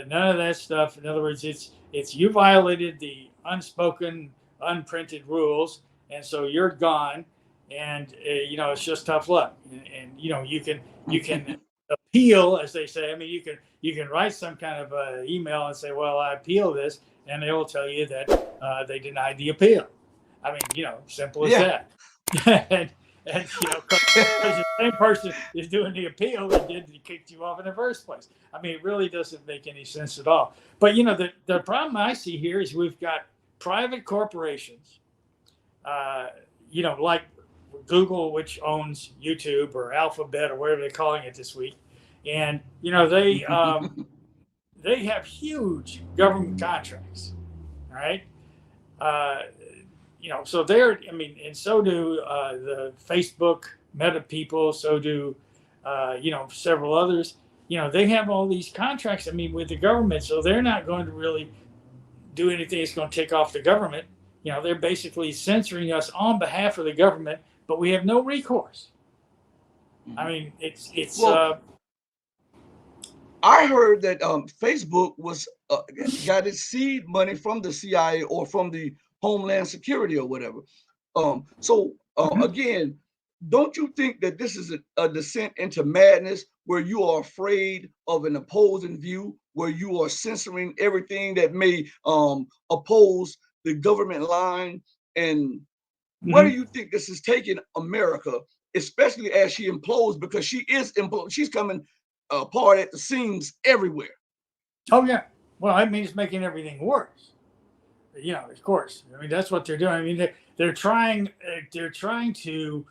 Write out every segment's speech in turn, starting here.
None of that stuff. In other words, it's you violated the unspoken, unprinted rules, and so you're gone. And it's just tough luck. And you can appeal, as they say. I mean, you can write some kind of email and say, well, I appeal this, and they will tell you that they denied the appeal. I mean, simple as Yeah. that. and, because the same person is doing the appeal that kicked you off in the first place. I mean, it really doesn't make any sense at all. But the problem I see here is we've got private corporations, uh, like Google, which owns YouTube or Alphabet or whatever they're calling it this week, and they have huge government contracts, right? Uh, so they're, I mean, and so do the Facebook Meta people, so do, several others. They have all these contracts, I mean, with the government, so they're not going to really do anything that's going to take off the government. They're basically censoring us on behalf of the government, but we have no recourse. I mean, it's Well, I heard that Facebook was got its seed money from the CIA or from the Homeland Security or whatever. Again, don't you think that this is a descent into madness where you are afraid of an opposing view, where you are censoring everything that may oppose the government line? And where do Mhm. you think this is taking America, especially as she implodes, because she is she's coming apart at the seams everywhere. Oh yeah. Well, I mean, it's making everything worse. Of course. I mean, that's what they're doing. I mean, they're trying to,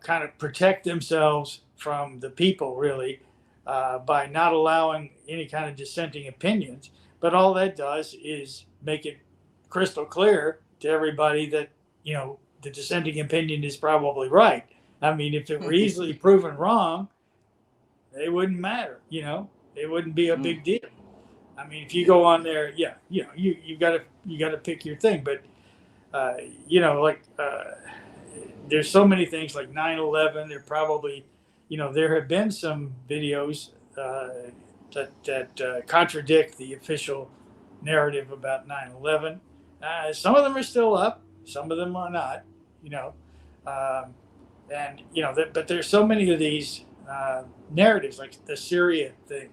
kind of protect themselves from the people, really, by not allowing any kind of dissenting opinions. But all that does is make it crystal clear to everybody that the dissenting opinion is probably right. I mean, if it were easily proven wrong, it wouldn't matter. It wouldn't be a big deal. I mean, if you go on there, yeah, you got to pick your thing. But uh, like there's so many things like 9/11. There probably, there have been some videos that contradict the official narrative about 9/11. Some of them are still up. Some of them are not. You know, um, and but there's so many of these narratives, like the Syria thing.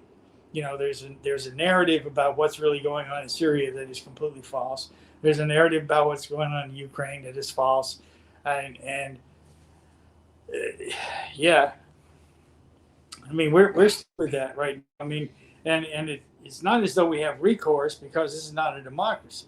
There's a narrative about what's really going on in Syria that is completely false. There's a narrative about what's going on in Ukraine that is false, and yeah, I mean we're stuck with that right now. I mean, it's not as though we have recourse because this is not a democracy.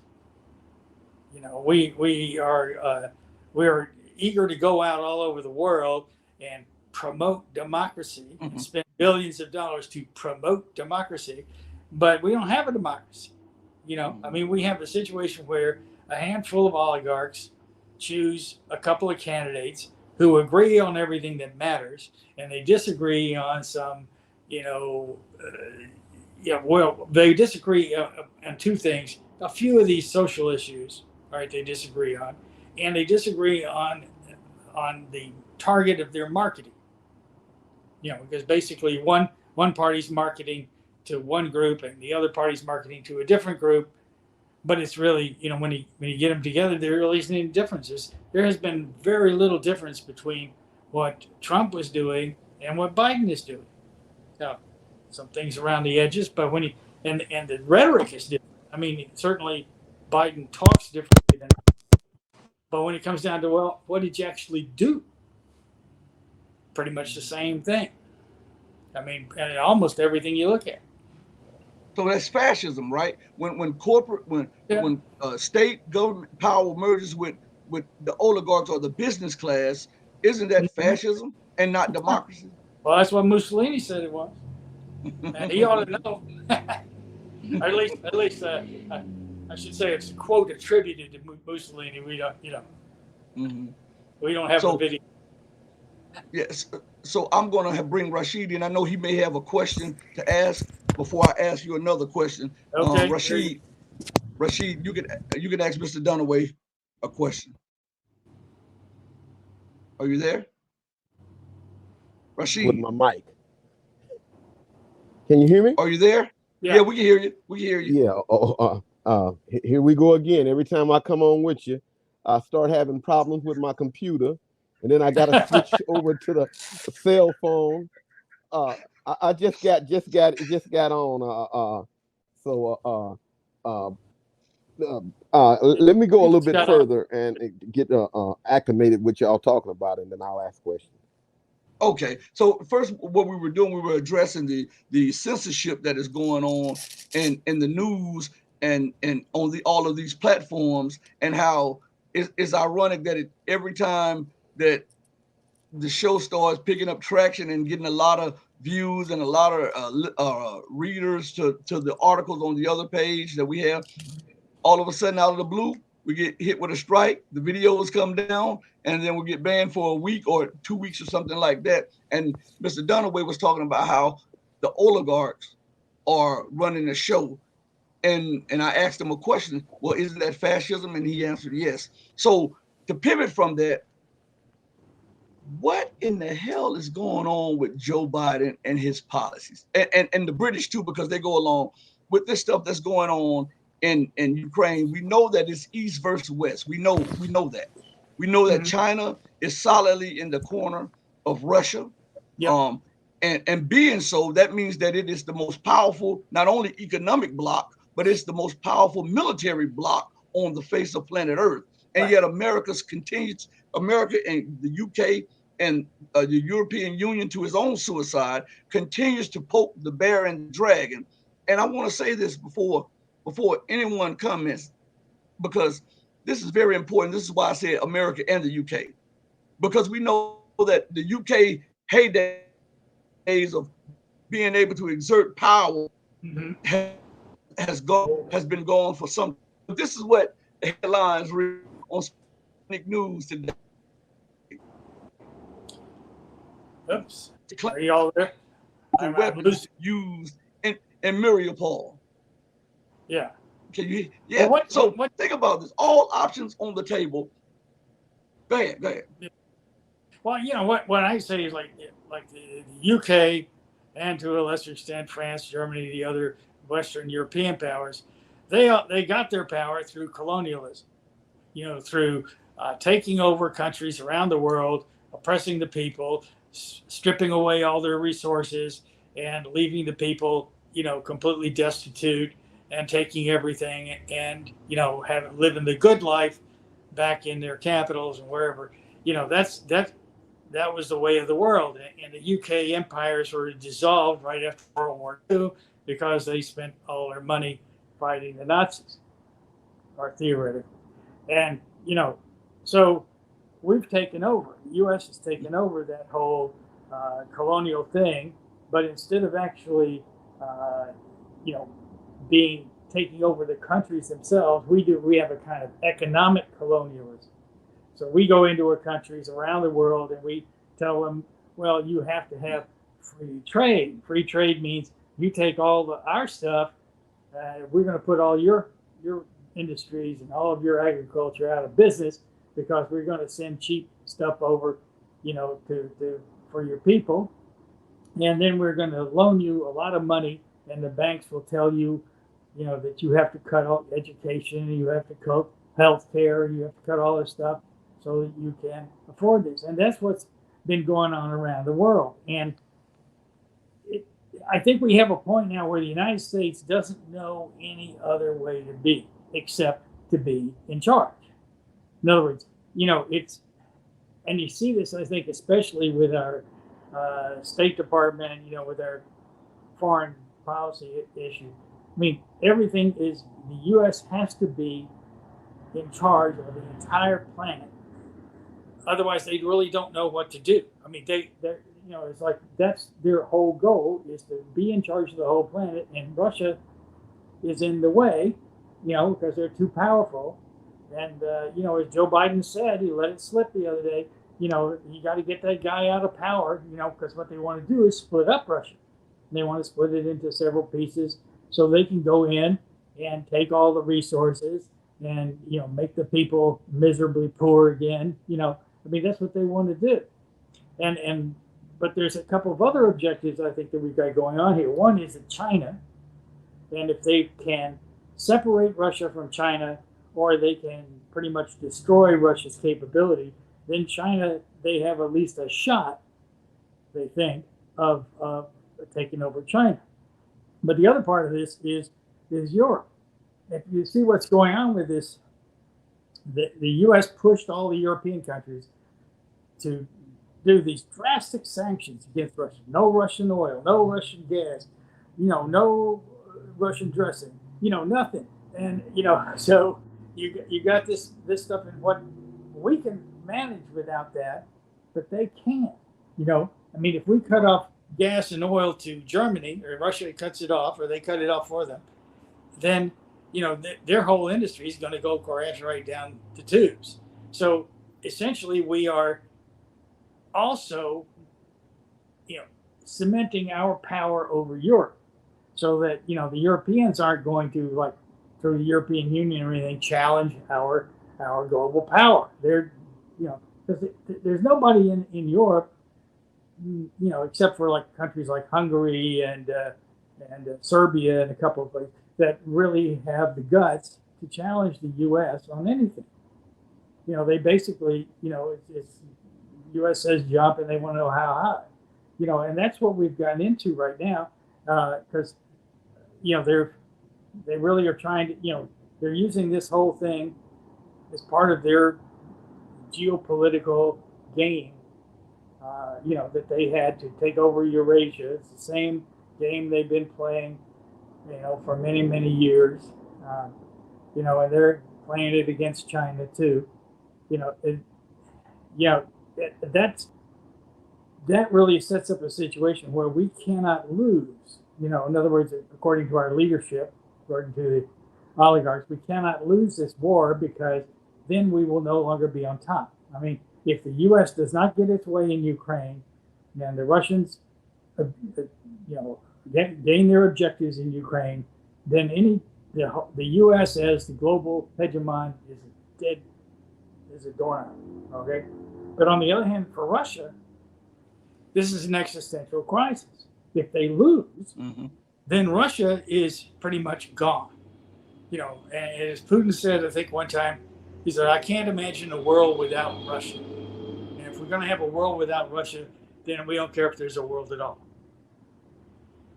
We're eager to go out all over the world and promote democracy and spend billions of dollars to promote democracy, but we don't have a democracy. I mean, we have a situation where a handful of oligarchs choose a couple of candidates who agree on everything that matters, and they disagree on some, you know, well, they disagree on two things. A few of these social issues, all right, they disagree on, and they disagree on the target of their marketing. Because basically one party's marketing to one group and the other party's marketing to a different group, but it's really, when you get them together, there really isn't any differences. There has been very little difference between what Trump was doing and what Biden is doing. Now, some things around the edges, but when and the rhetoric is different. I mean, certainly Biden talks differently than, but when it comes down to, well, what did you actually do? Pretty much the same thing. I mean, and almost everything you look at. So that's fascism, right? When corporate Yeah. when state government power merges with the oligarchs or the business class, isn't that Mhm. fascism and not democracy? Well, that's what Mussolini said it was, and he ought to know. At least, I should say it's a quote attributed to Mussolini. We don't, Mhm. we don't have a So video. yes, so I'm gonna bring Rashid in. I know he may have a question to ask before I ask you another question. Okay, there you. Rashid, you can ask Mr. Dunaway a question. Are you there, with Rashid? my mic. Can you hear me? Are you there? Yeah, we can hear you. We can hear you. Yeah. Here we go again. Every time I come on with you, I start having problems with my computer, and then I got to switch over to the cell phone. Uh, I just got on. Let me go a little bit further and get acclimated with y'all talking about, and then I'll ask questions. Okay, so first, what we were doing, we were addressing the censorship that is going on in the news and on all of these platforms, and how it's ironic that every time that the show starts picking up traction and getting a lot of views and a lot of readers to the articles on the other page that we have, all of a sudden, out of the blue, we get hit with a strike, the videos come down, and then we get banned for a week or 2 weeks or something like that. And Mr. Dunaway was talking about how the oligarchs are running the show. And I asked him a question, well, isn't that fascism? And he answered yes. So to pivot from that, what in the hell is going on with Joe Biden and his policies? And the British too, because they go along with this stuff that's going on in Ukraine. We know that it's East versus West. We know that. We know that China is solidly in the corner of Russia. Yep. And being so, that means that it is the most powerful, not only economic bloc, but it's the most powerful military bloc on the face of planet Earth. And yet America and the UK and the European Union, to his own suicide, continues to poke the bear and the dragon. And I want to say this before anyone comments, because this is very important. This is why I said America and the UK, because we know that the UK heydays of being able to exert power has been gone for some. This is what the headlines read on News today. Oops. Are you all there? Weapons used in Mariupol. Yeah. Can you? Yeah. Well, what, think about this. All options on the table. Go ahead. Well, you know what I say is like the UK and to a lesser extent France, Germany, the other Western European powers, they got their power through colonialism. You know, through taking over countries around the world, oppressing the people, stripping away all their resources, and leaving the people, you know, completely destitute, and taking everything and, you know, living the good life back in their capitals and wherever. You know, that was the way of the world. And the UK empires were dissolved right after World War II because they spent all their money fighting the Nazis, or theoretically. And, you know, so we've taken over. The U.S. has taken over that whole colonial thing, but instead of actually, you know, taking over the countries themselves, we have a kind of economic colonialism. So we go into countries around the world and we tell them, well, you have to have free trade. Free trade means you take all our stuff, we're going to put all your industries and all of your agriculture out of business because we're going to send cheap stuff over, you know, for your people. And then we're going to loan you a lot of money, and the banks will tell you, you know, that you have to cut all education, you have to cut health care, you have to cut all this stuff so that you can afford this. And that's what's been going on around the world. And I think we have a point now where the United States doesn't know any other way to be except to be in charge. In other words, you know, and you see this, I think, especially with our State Department, you know, with our foreign policy issue. I mean, everything is, the U.S. has to be in charge of the entire planet. Otherwise, they really don't know what to do. I mean, they're, you know, it's like that's their whole goal, is to be in charge of the whole planet, and Russia is in the way, you know, because they're too powerful. And, you know, as Joe Biden said, he let it slip the other day, you know, you got to get that guy out of power, you know, because what they want to do is split up Russia. And they want to split it into several pieces so they can go in and take all the resources and, you know, make the people miserably poor again. You know, I mean, that's what they want to do. But there's a couple of other objectives I think that we've got going on here. One is that China And if they can separate Russia from China, or they can pretty much destroy Russia's capability, then China, they have at least a shot, they think, of taking over China. But the other part of this is Europe. If you see what's going on with this, the U.S. pushed all the European countries to do these drastic sanctions against Russia. No Russian oil, no Russian gas, no Russian dressing, nothing. And, so you got this stuff, and what we can manage without that, but they can't. I mean, if we cut off gas and oil to Germany, or Russia cuts it off, or they cut it off for them, then, their whole industry is going to go crash right down the tubes. So essentially, we are also, cementing our power over Europe, so that the Europeans aren't going to, like, through the European Union or anything, challenge our global power. They're, because there's nobody in Europe, except for like countries like Hungary and Serbia and a couple of places, that really have the guts to challenge the U.S. on anything. They basically, it's U.S. says jump, and they want to know how high. And that's what we've gotten into right now, because they really are trying to, they're using this whole thing as part of their geopolitical game. That they had to take over Eurasia. It's the same game they've been playing, for many, many years. And they're playing it against China too. That really sets up a situation where we cannot lose. In other words, according to our leadership, according to the oligarchs, we cannot lose this war, because then we will no longer be on top. I mean, if the U.S. does not get its way in Ukraine, and the Russians, gain their objectives in Ukraine, then the U.S. as the global hegemon is dead, is a doorknob. Okay, but on the other hand, for Russia, this is an existential crisis. If they lose, then Russia is pretty much gone. And as Putin said, I think one time, he said, "I can't imagine a world without Russia. And if we're going to have a world without Russia, then we don't care if there's a world at all."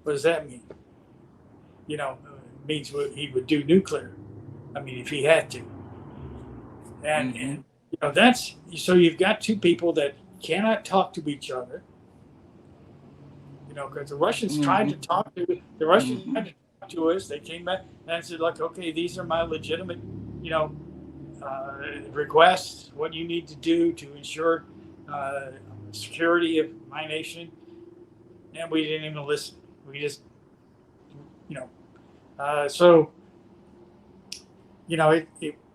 What does that mean? It means he would do nuclear. I mean, if he had to. And that's, so you've got two people that cannot talk to each other. Because the Russians tried to talk to us. They came back and said, like, okay, these are my legitimate, requests, what you need to do to ensure security of my nation. And we didn't even listen. We just,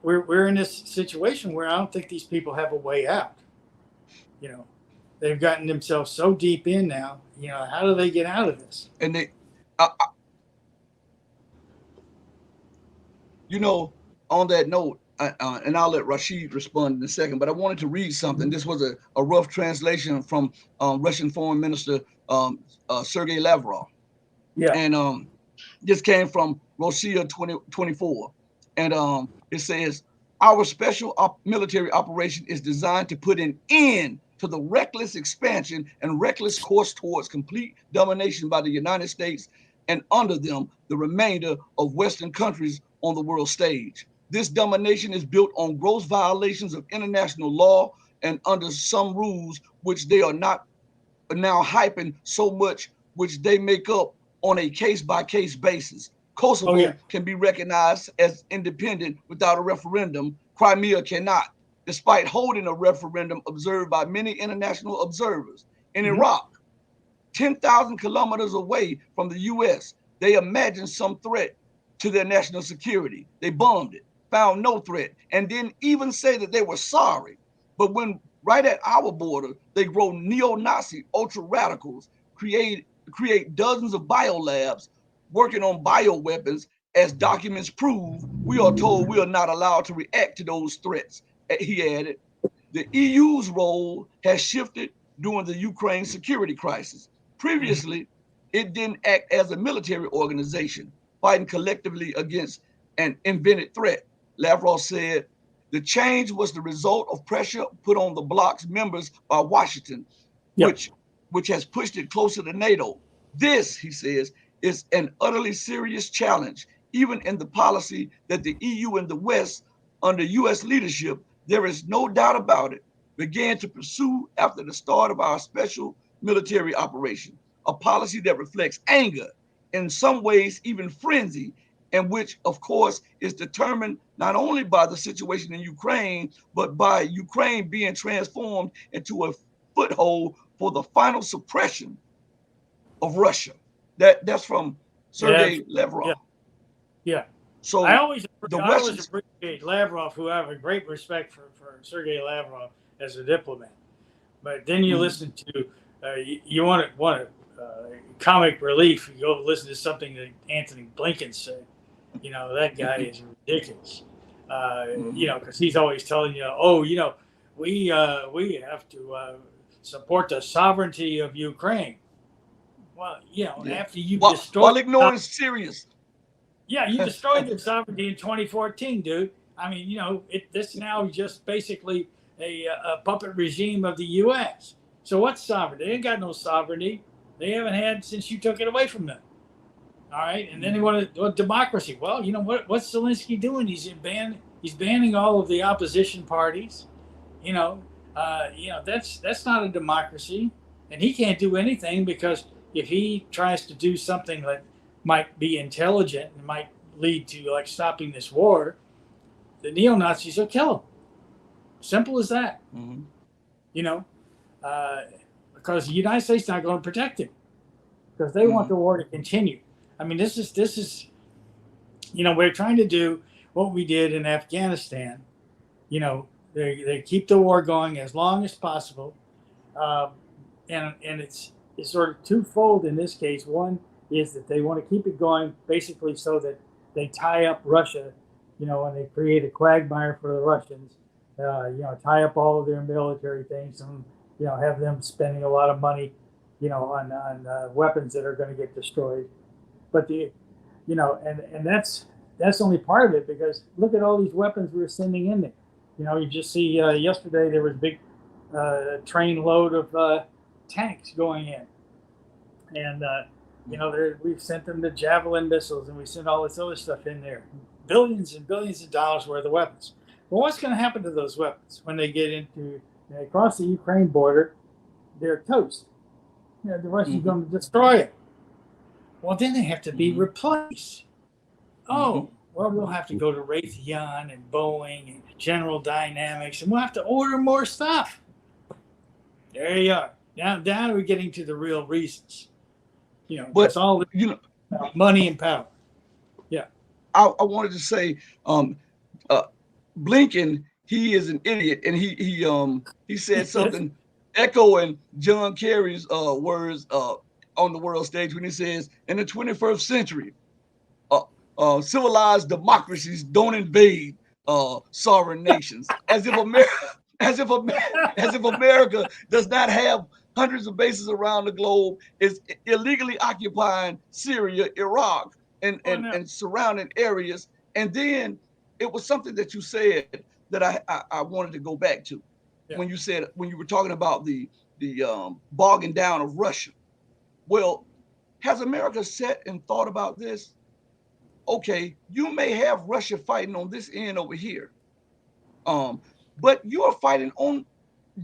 we're in this situation where I don't think these people have a way out. They've gotten themselves so deep in now. How do they get out of this? And they, on that note, and I'll let Rashid respond in a second, but I wanted to read something. This was a rough translation from Russian Foreign Minister Sergei Lavrov. Yeah. And this came from Rosia 2024. And it says, our special military operation is designed to put an end to the reckless expansion and reckless course towards complete domination by the United States, and under them, the remainder of Western countries on the world stage. This domination is built on gross violations of international law and under some rules which they are not now hyping so much, which they make up on a case-by-case basis. Kosovo can be recognized as independent without a referendum. Crimea cannot, despite holding a referendum observed by many international observers. In Iraq, 10,000 kilometers away from the US, they imagined some threat to their national security. They bombed it, found no threat, and didn't even say that they were sorry. But when right at our border, they grow neo-Nazi ultra radicals, create dozens of biolabs working on bioweapons. As documents prove, we are told we are not allowed to react to those threats. He added, the EU's role has shifted during the Ukraine security crisis. Previously, it didn't act as a military organization. fighting collectively against an invented threat. Lavrov said the change was the result of pressure put on the bloc's members by Washington, Yep. which has pushed it closer to NATO. This, he says, is an utterly serious challenge. Even in the policy that the EU and the West, under US leadership, there is no doubt about it, began to pursue after the start of our special military operation, a policy that reflects anger, in some ways even frenzy, and which, of course, is determined not only by the situation in Ukraine, but by Ukraine being transformed into a foothold for the final suppression of Russia. That's from Sergei Lavrov. Yeah. So I always the Russians, appreciate Lavrov, who I have a great respect for Sergei Lavrov as a diplomat. But then you listen to, you want comic relief, you go listen to something that Anthony Blinken said. You know, that guy is ridiculous. You know, because he's always telling you, oh, you know, we have to support the sovereignty of Ukraine. Well, you know, after you destroyed, while ignoring Syria's. Yeah, you destroyed their sovereignty in 2014, dude. I mean, you know, this now is just basically a puppet regime of the U.S. So what's sovereignty? They ain't got no sovereignty. They haven't had since you took it away from them. All right, and then they want democracy. Well, you know what's Zelensky doing? He's banning all of the opposition parties. You know, that's not a democracy, and he can't do anything because if he tries to do something that might be intelligent and might lead to like stopping this war, the neo-Nazis will kill him. Simple as that. You know, because the United States is not going to protect him because they want the war to continue. I mean, this is, you know, we're trying to do what we did in Afghanistan. You know, they keep the war going as long as possible, and it's sort of twofold in this case. One is that they want to keep it going basically so that they tie up Russia, you know, and they create a quagmire for the Russians, you know, tie up all of their military things and, you know, have them spending a lot of money, you know, on weapons that are going to get destroyed. But you know, and that's only part of it because look at all these weapons we're sending in there. You know, you just see yesterday there was a big train load of tanks going in. And, you know, we've sent them the Javelin missiles and we sent all this other stuff in there. Billions and billions of dollars worth of weapons. Well, what's going to happen to those weapons when they get into, they cross the Ukraine border? They're toast. You know, the Russians are going to destroy it. Well, then they have to be replaced. Oh, well, we'll have to go to Raytheon and Boeing and General Dynamics, and we'll have to order more stuff. There you are. Now we're getting to the real reasons. You know, but it's all, you know, money and power. Yeah. I wanted to say, Blinken, he is an idiot, and he said something echoing John Kerry's words on the world stage when he says, in the 21st century, civilized democracies don't invade sovereign nations, as if America does not have hundreds of bases around the globe, is illegally occupying Syria, Iraq, and surrounding areas. And then it was something that you said that I wanted to go back to when you were talking about the bogging down of Russia. Well, has America sat and thought about this? Okay, you may have Russia fighting on this end over here, but you are fighting on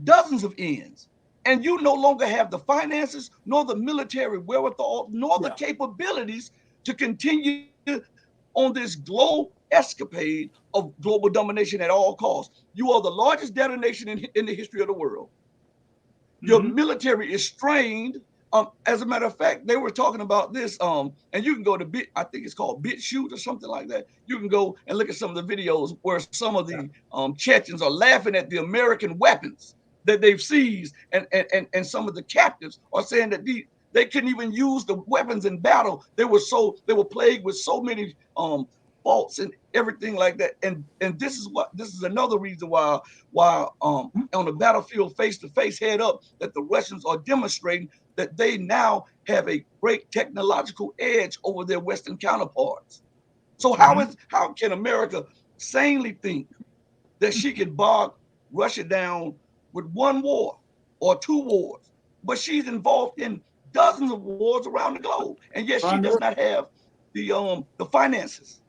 dozens of ends, and you no longer have the finances, nor the military wherewithal, nor the capabilities to continue on this global escapade of global domination at all costs. You are the largest debtor nation in the history of the world. Your military is strained. As a matter of fact, they were talking about this, and you can go to I think it's called BitChute or something like that. You can go and look at some of the videos where some of the Chechens are laughing at the American weapons that they've seized, and some of the captives are saying that they couldn't even use the weapons in battle. They were plagued with so many faults and everything like that. And this is another reason why on the battlefield, face to face, head up, that the Russians are demonstrating that they now have a great technological edge over their Western counterparts. So how can America sanely think that she could bog Russia down with one war or two wars, but she's involved in dozens of wars around the globe, and yet she does not have the finances.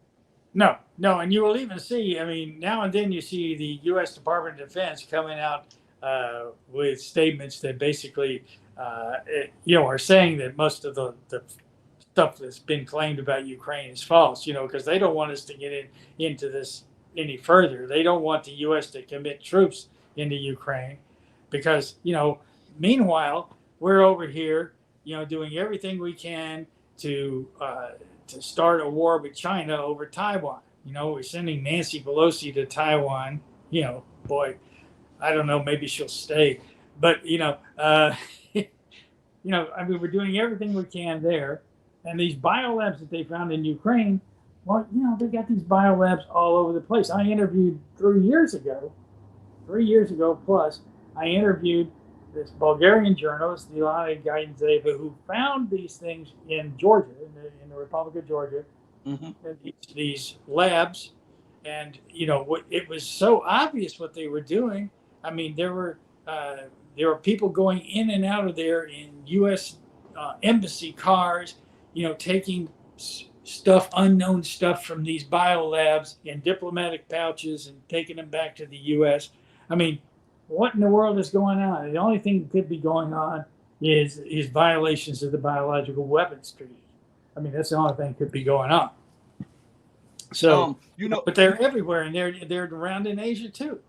No, and you will even see, I mean, now and then you see the U.S. Department of Defense coming out with statements that basically, are saying that most of the stuff that's been claimed about Ukraine is false, because they don't want us to get into this any further. They don't want the U.S. to commit troops into Ukraine because, meanwhile, we're over here, doing everything we can to start a war with China over Taiwan. We're sending Nancy Pelosi to Taiwan. Boy, I don't know, maybe she'll stay. But, I mean, we're doing everything we can there. And these biolabs that they found in Ukraine, well, they got these biolabs all over the place. I interviewed 3 years ago plus, I interviewed this Bulgarian journalist, Ilana Gaidenzeva, who found these things in Georgia, in the Republic of Georgia, these labs. And, it was so obvious what they were doing. I mean, there were people going in and out of there in U.S. Embassy cars, taking unknown stuff from these biolabs in diplomatic pouches and taking them back to the U.S. I mean, what in the world is going on? The only thing that could be going on is violations of the Biological Weapons Treaty. I mean, that's the only thing that could be going on. So, but they're everywhere, and they're around in Asia too.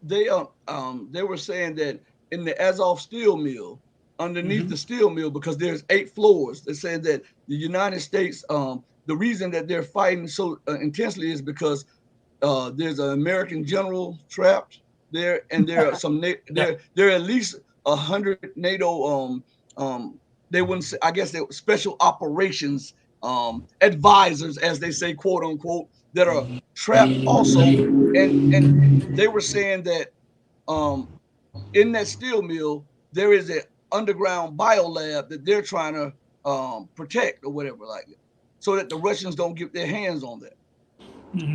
They were saying that in the Azov steel mill, underneath the steel mill, because there's 8 floors, they said that the United States, the reason that they're fighting so intensely is because there's an American general trapped there, and there are some there are at least 100 NATO they wouldn't say, I guess they were special operations advisors, as they say, quote unquote, that are trapped also. And they were saying that in that steel mill there is an underground biolab that they're trying to protect or whatever, like it, so that the Russians don't get their hands on that.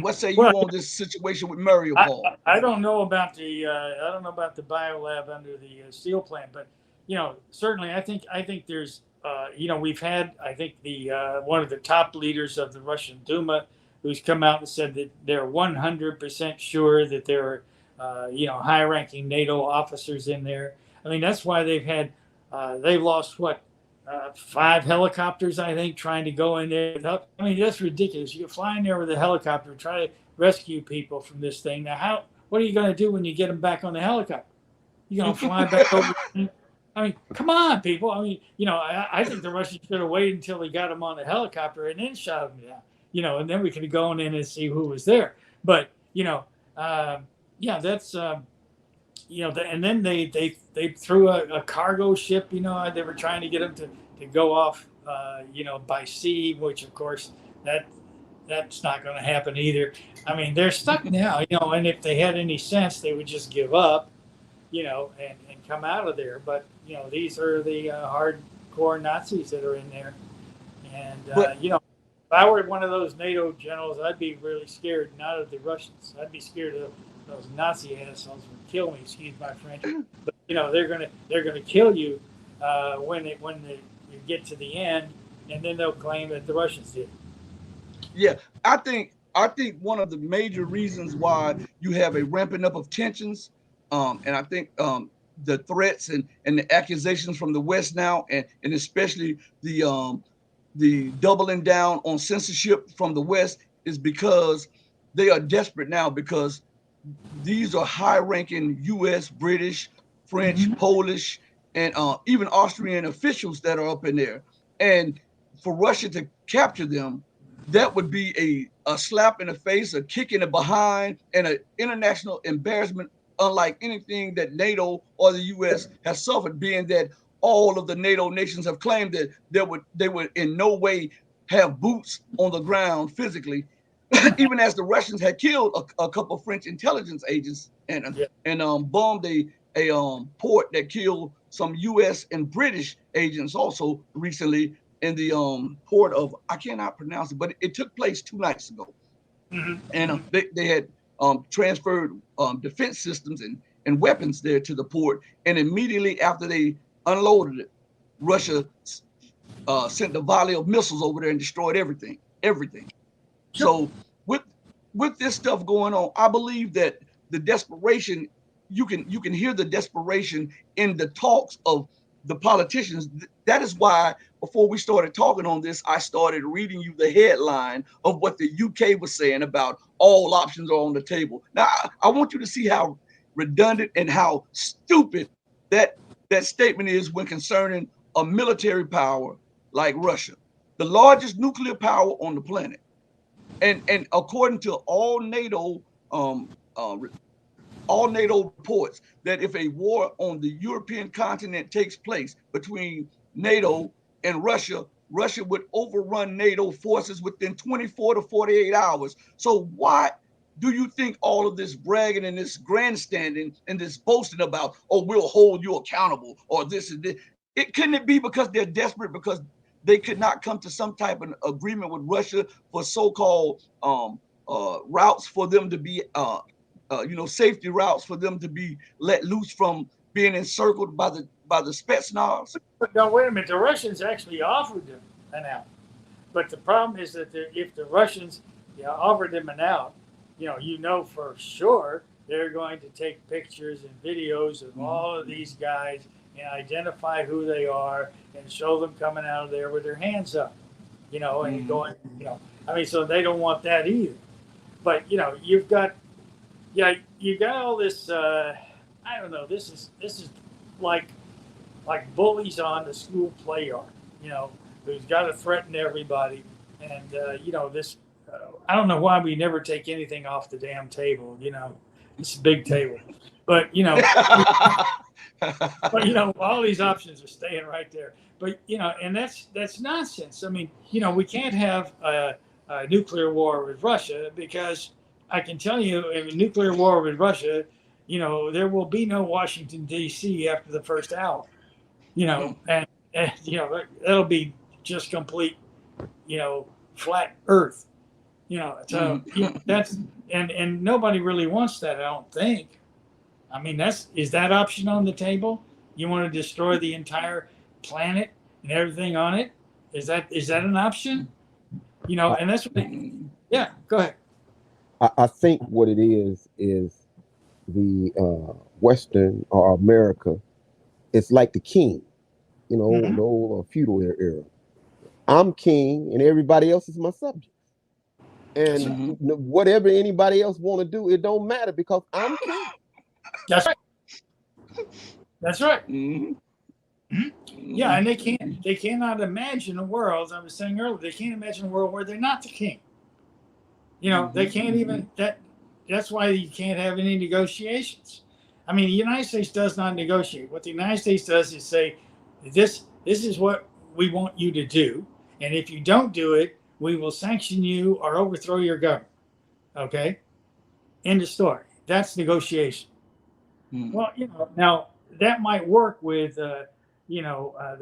What say you on this situation with Mariupol? I don't know about the biolab under the steel plant, but certainly I think there's we've had, I think, the one of the top leaders of the Russian Duma who's come out and said that they're 100% sure that there are high-ranking NATO officers in there. I mean, that's why they've lost 5 helicopters, I think, trying to go in there. I mean, that's ridiculous. You're flying there with a helicopter, try to rescue people from this thing. Now, what are you going to do when you get them back on the helicopter? You're going to fly back over. I mean, come on, people. I mean, I think the Russians should have waited until they got them on the helicopter and then shot them down. And then we could have gone in and see who was there. But that's and then they threw a cargo ship. They were trying to get them to go off, by sea, which of course that's not going to happen either. I mean, they're stuck now. And if they had any sense, they would just give up, and come out of there. But these are the hardcore Nazis that are in there, and if I were one of those NATO generals, I'd be really scared, not of the Russians. I'd be scared of those Nazi assholes who would kill me. Excuse my French, but they're gonna kill you when you get to the end, and then they'll claim that the Russians did. Yeah, I think one of the major reasons why you have a ramping up of tensions, and I think the threats and the accusations from the West now, and especially the doubling down on censorship from the West, is because they are desperate now, because these are high-ranking U.S., British, French, Polish, and even Austrian officials that are up in there. And for Russia to capture them, that would be a slap in the face, a kick in the behind, and an international embarrassment unlike anything that NATO or the U.S. has suffered, being that all of the NATO nations have claimed that they would in no way have boots on the ground physically, even as the Russians had killed a couple of French intelligence agents and bombed a port that killed some U.S. and British agents also recently in the port of, I cannot pronounce it, but it took place 2 nights ago. Mhm. And they had transferred defense systems and weapons there to the port. And immediately after they unloaded it, Russia sent a volley of missiles over there and destroyed everything. Sure. So with this stuff going on, I believe that the desperation, you can hear the desperation in the talks of the politicians. That is why before we started talking on this, I started reading you the headline of what the UK was saying about all options are on the table. Now I want you to see how redundant and how stupid that statement is when concerning a military power like Russia, the largest nuclear power on the planet. And according to um, uh, all NATO reports, that if a war on the European continent takes place between NATO and Russia, Russia would overrun NATO forces within 24 to 48 hours. So why do you think all of this bragging and this grandstanding and this boasting about, oh, we'll hold you accountable or this and this? It couldn't it be because they're desperate because they could not come to some type of agreement with Russia for so-called routes for them to be safety routes for them to be let loose from being encircled by the Spetsnaz. But no, wait a minute. The Russians actually offered them an out. But the problem is that if the Russians offered them an out, for sure they're going to take pictures and videos of all of these guys and identify who they are and show them coming out of there with their hands up, and going, so they don't want that either. But, you've got all this, I don't know, this is like bullies on the school play yard, who's got to threaten everybody. And, this, I don't know why we never take anything off the damn table, it's a big table. But, all these options are staying right there. But, and that's nonsense. I mean, we can't have a nuclear war with Russia because I can tell you in a nuclear war with Russia, there will be no Washington, D.C. after the first hour, and that'll be just complete, flat earth, so that's, and nobody really wants that, I don't think. I mean, is that option on the table? You want to destroy the entire planet and everything on it? Is that an option? And that's what yeah, go ahead. I think what it is the Western or America. It's like the king, the old feudal era. I'm king and everybody else is my subject. And whatever anybody else want to do, it don't matter because I'm king. That's right. That's right. Yeah, and they cannot imagine a world, as I was saying earlier, they can't imagine a world where they're not the king. They can't even, that's why you can't have any negotiations. I mean, the United States does not negotiate. What the United States does is say, this is what we want you to do. And if you don't do it, we will sanction you or overthrow your government. Okay? End of story. That's negotiation. Well, now that might work with, the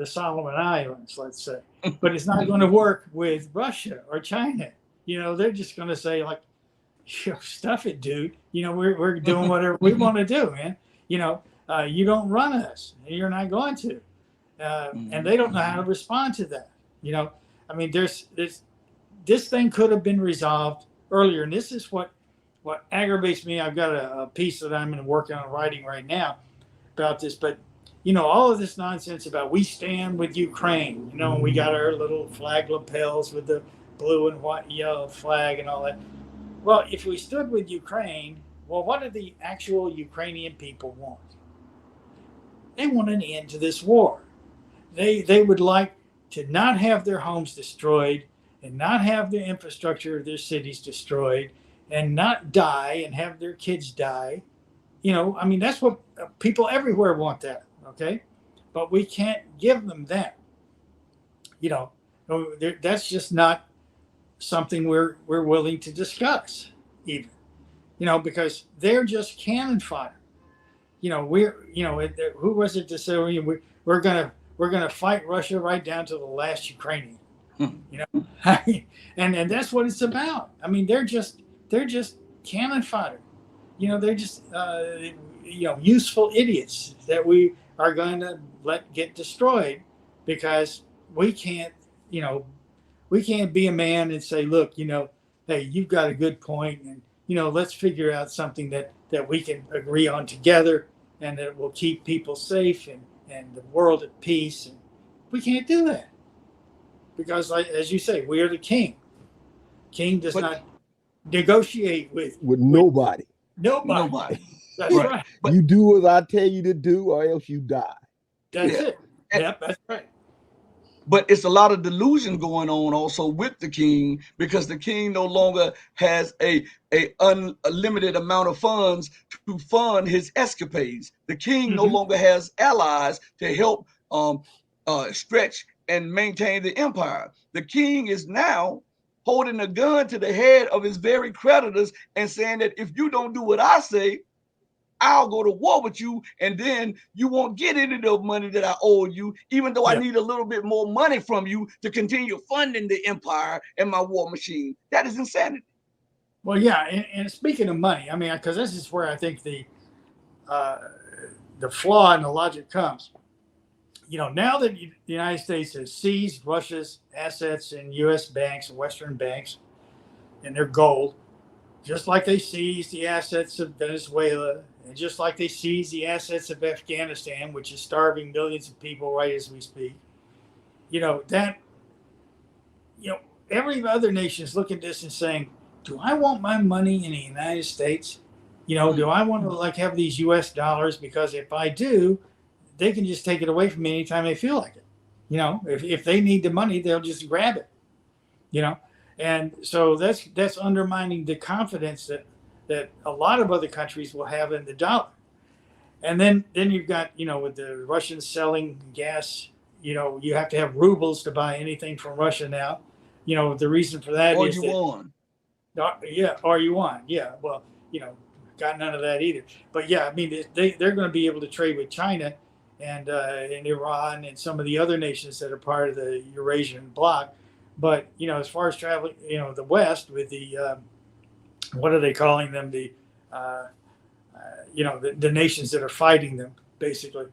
Solomon Islands, let's say, but it's not going to work with Russia or China. They're just going to say, like, stuff it, dude. We're doing whatever we want to do, man. You don't run us. You're not going to. And they don't know how to respond to that. I mean, this thing could have been resolved earlier. And this is what aggravates me. I've got a piece that I'm working on writing right now about this. But, all of this nonsense about we stand with Ukraine, and we got our little flag lapels with the blue and white, yellow flag and all that. Well, if we stood with Ukraine, well, what do the actual Ukrainian people want? They want an end to this war. They would like to not have their homes destroyed and not have the infrastructure of their cities destroyed and not die and have their kids die. I mean, that's what people everywhere want that, okay? But we can't give them that. That's just not something we're willing to discuss, even. Because they're just cannon fodder. Who was it to say we're gonna fight Russia right down to the last Ukrainian? And that's what it's about. I mean, they're just cannon fodder. They're just useful idiots that we are going to let get destroyed because we can't we can't be a man and say, look, hey, you've got a good point, and let's figure out something that we can agree on together, and that will keep people safe and the world at peace. And we can't do that because, like as you say, we are the king. King does not negotiate with nobody. Nobody. That's Right. right. You do as I tell you to do, or else you die. That's it. Yep, that's right. But it's a lot of delusion going on also with the king, because the king no longer has a unlimited amount of funds to fund his escapades. The king no longer has allies to help stretch and maintain the empire. The king is now holding a gun to the head of his very creditors and saying that if you don't do what I say, I'll go to war with you, and then you won't get any of the money that I owe you, even though I need a little bit more money from you to continue funding the empire and my war machine. That is insanity. Well, yeah, and speaking of money, I mean, because this is where I think the flaw in the logic comes. Now that the United States has seized Russia's assets in U.S. banks and Western banks and their gold, just like they seized the assets of Venezuela, and just like they seized the assets of Afghanistan, which is starving millions of people right as we speak, every other nation is looking at this and saying, do I want my money in the United States? Do I want to have these U.S. dollars? Because if I do, they can just take it away from me anytime they feel like it. If they need the money, they'll just grab it. And so that's undermining the confidence that a lot of other countries will have in the dollar. And then you've got, with the Russians selling gas, you have to have rubles to buy anything from Russia now. The reason for that is or yuan. Yeah. Well, got none of that either. But yeah, I mean, they're going to be able to trade with China and Iran and some of the other nations that are part of the Eurasian bloc. But, as far as traveling, the West with the, what are they calling them? The nations that are fighting them, basically,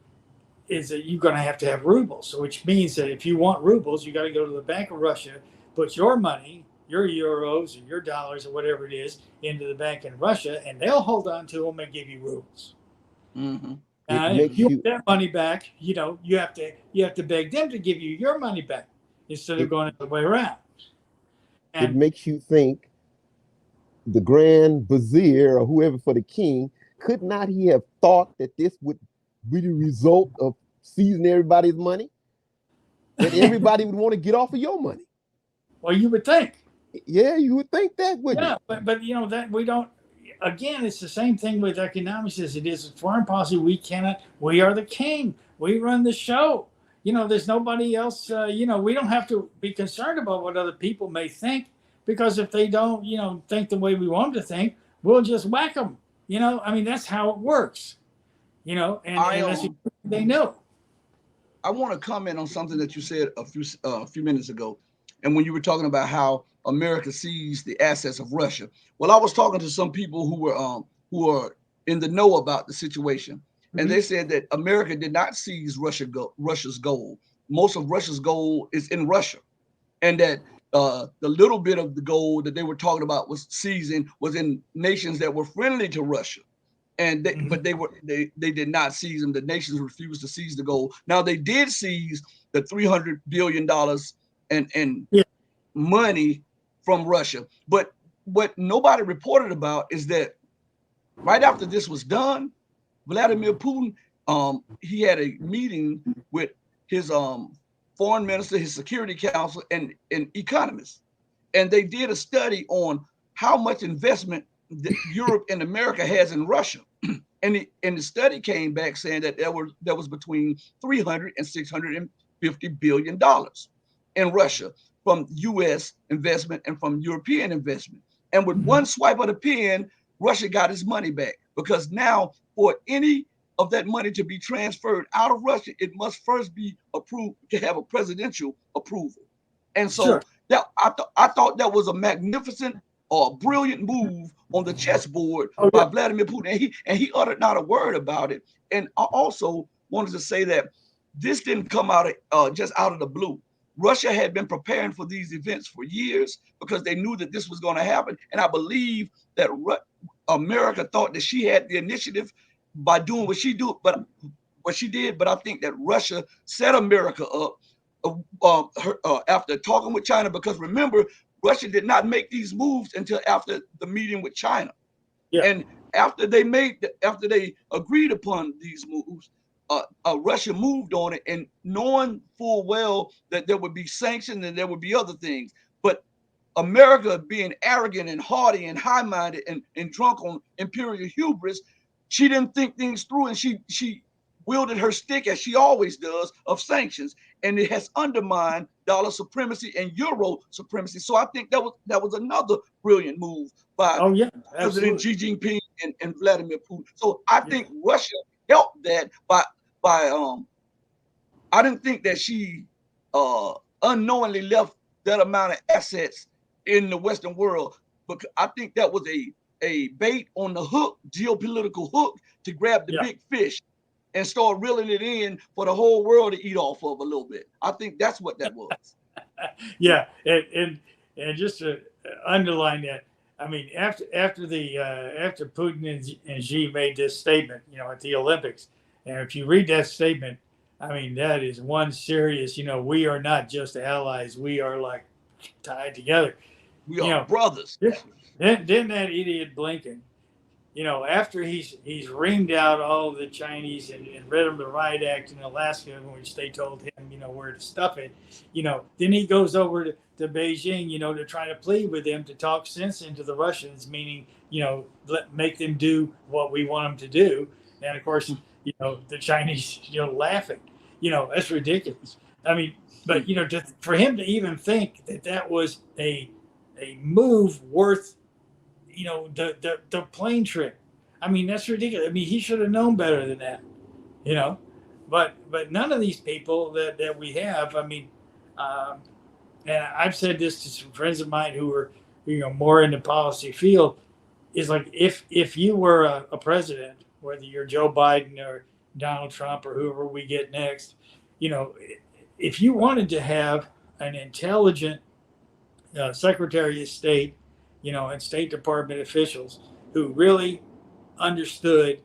is that you're going to have rubles. So which means that if you want rubles, you got to go to the Bank of Russia, put your money, your euros or your dollars or whatever it is, into the bank in Russia, and they'll hold on to them and give you rubles. Mm-hmm. If you want that money back, you have to beg them to give you your money back instead of going the other way around. It makes you think the Grand Vizier or whoever for the king, could not he have thought that this would be the result of seizing everybody's money? That everybody would want to get off of your money? Well, you would think. Yeah, you would think that, wouldn't you? But that we don't. Again, it's the same thing with economics as it is with foreign policy. We are the king. We run the show. There's nobody else. We don't have to be concerned about what other people may think, because if they don't, think the way we want them to think, we'll just whack them. I mean, that's how it works. And that's what they know. I want to comment on something that you said a few minutes ago, and when you were talking about how America seized the assets of Russia. Well, I was talking to some people who are in the know about the situation, and they said that America did not seize Russia's gold. Most of Russia's gold is in Russia, and that the little bit of the gold that they were talking about was seizing was in nations that were friendly to Russia, and but they did not seize them. The nations refused to seize the gold. Now they did seize the $300 billion and money from Russia, but what nobody reported about is that right after this was done, Vladimir Putin, he had a meeting with his foreign minister, his security council, and economists, and they did a study on how much investment Europe and America has in Russia, and the study came back saying that there was between $300 and $650 billion. in Russia from US investment and from European investment. And with Mhm. one swipe of the pen, Russia got his money back, because now for any of that money to be transferred out of Russia, it must first be approved to have a presidential approval. And Sure. so that I thought that was a magnificent or brilliant move on the chessboard Oh by yeah. Vladimir Putin. And he uttered not a word about it. And I also wanted to say that this didn't come out of just out of the blue. Russia had been preparing for these events for years because they knew that this was going to happen. And I believe that America thought that she had the initiative by doing what she did. But I think that Russia set America up after talking with China, because remember, Russia did not make these moves until after the meeting with China. Yeah. And after they agreed upon these moves, Russia moved on it, and knowing full well that there would be sanctions and there would be other things. But America, being arrogant and haughty and high-minded and drunk on imperial hubris, she didn't think things through, and she wielded her stick, as she always does, of sanctions, and it has undermined dollar supremacy and euro supremacy. So I think that was another brilliant move by Oh yeah. President Absolutely. Xi Jinping and Vladimir Putin. So I Yeah. think Russia helped that by I didn't think that she unknowingly left that amount of assets in the Western world, but I think that was a bait on the hook, geopolitical hook, to grab the Yeah. big fish and start reeling it in for the whole world to eat off of a little bit. I think that's what that was. Yeah. And just to underline that, I mean, after Putin and Xi made this statement, at the Olympics, and if you read that statement, I mean, that is one serious. We are not just allies; we are like tied together. We You are know, brothers. then that idiot Blinken, after he's reamed out all the Chinese and read them the riot act in Alaska, in which they told him, where to stuff it, then he goes over to Beijing, to try to plead with them to talk sense into the Russians, meaning, make them do what we want them to do. And of course, the Chinese, laughing, that's ridiculous. I mean, but, for him to even think that was a move worth the plane trip. I mean, that's ridiculous. I mean, he should have known better than that, you know. But none of these people that we have. I mean, um, and I've said this to some friends of mine who are more in the policy field, is like if you were a president, whether you're Joe Biden or Donald Trump or whoever we get next, you know, if you wanted to have an intelligent Secretary of State, and State Department officials who really understood,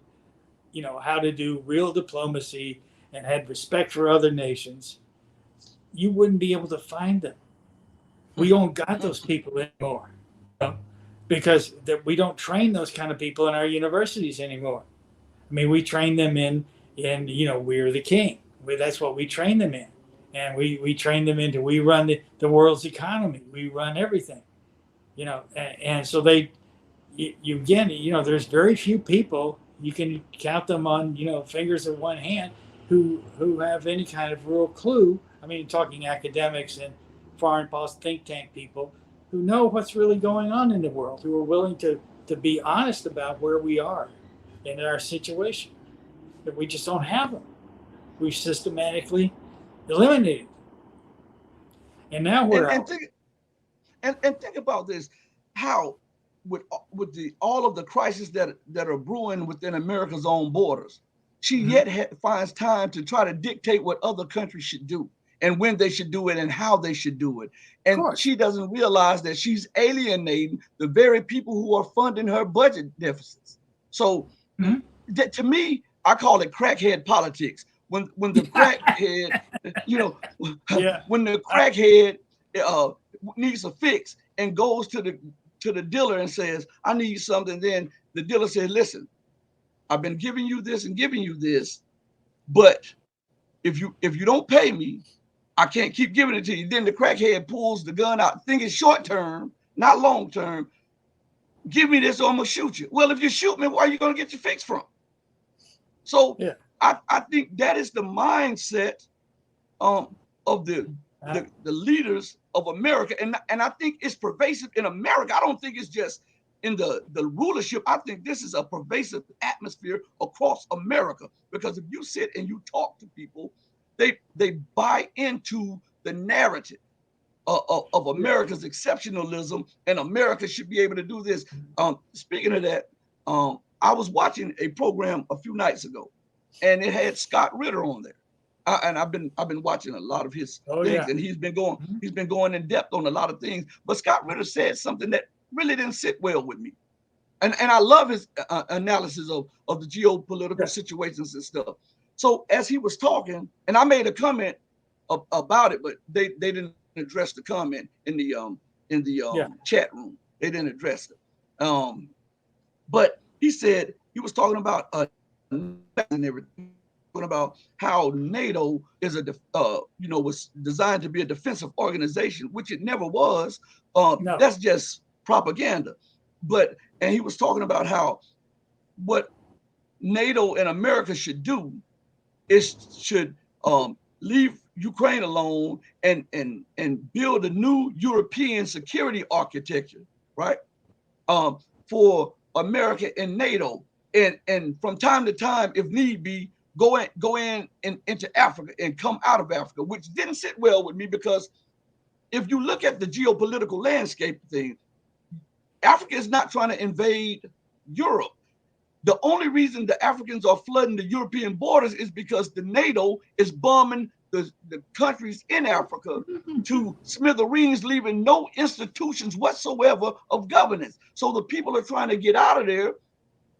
how to do real diplomacy and had respect for other nations, you wouldn't be able to find them. We don't got those people anymore, because we don't train those kind of people in our universities anymore. I mean, we train them in we're the king. That's what we train them in, and we train them into we run the world's economy. We run everything, and so you again, there's very few people, you can count them on fingers of one hand, who have any kind of real clue. I mean, talking academics and foreign policy think tank people who know what's really going on in the world, who are willing to be honest about where we are in our situation. That we just don't have them. We've systematically eliminated, and now we're And out. think about this, how with the all of the crises that are brewing within America's own borders, she Mhm. yet finds time to try to dictate what other countries should do and when they should do it and how they should do it. Of And course. she doesn't realize that she's alienating the very people who are funding her budget deficits. So Mhm. that, to me, I call it crackhead politics. When the crackhead, you know, Yeah. when the crackhead uh, needs a fix and goes to the dealer and says, "I need something," then the dealer says, "Listen, I've been giving you this and giving you this, but if you don't pay me, I can't keep giving it to you." Then the crackhead pulls the gun out, thinking short term, not long term. "Give me this or I'm gonna shoot you." Well, if you shoot me, where are you gonna get your fix from? So Yeah. I think that is the mindset um, of the the leaders of America, and I think it's pervasive in America. I don't think it's just in the rulership. I think this is a pervasive atmosphere across America, because if you sit and you talk to people, they buy into the narrative of America's exceptionalism, and America should be able to do this. Speaking of that, I was watching a program a few nights ago, and it had Scott Ritter on there. And I've been watching a lot of his things, and he's been going in depth on a lot of things. But Scott Ritter said something that really didn't sit well with me, and I love his analysis of the geopolitical situations and stuff. So as he was talking, and I made a comment about it, but they didn't address the comment in the chat room. They didn't address it. But he said he was talking about and everything, about how NATO is was designed to be a defensive organization, which it never was. No. That's just propaganda. And he was talking about how what NATO and America should do is should leave Ukraine alone and build a new European security architecture, right? For America and NATO, and from time to time, if need be, go into Africa and come out of Africa, which didn't sit well with me, because if you look at the geopolitical landscape thing, Africa is not trying to invade Europe. The only reason the Africans are flooding the European borders is because the NATO is bombing the countries in Africa to smithereens, leaving no institutions whatsoever of governance. So the people are trying to get out of there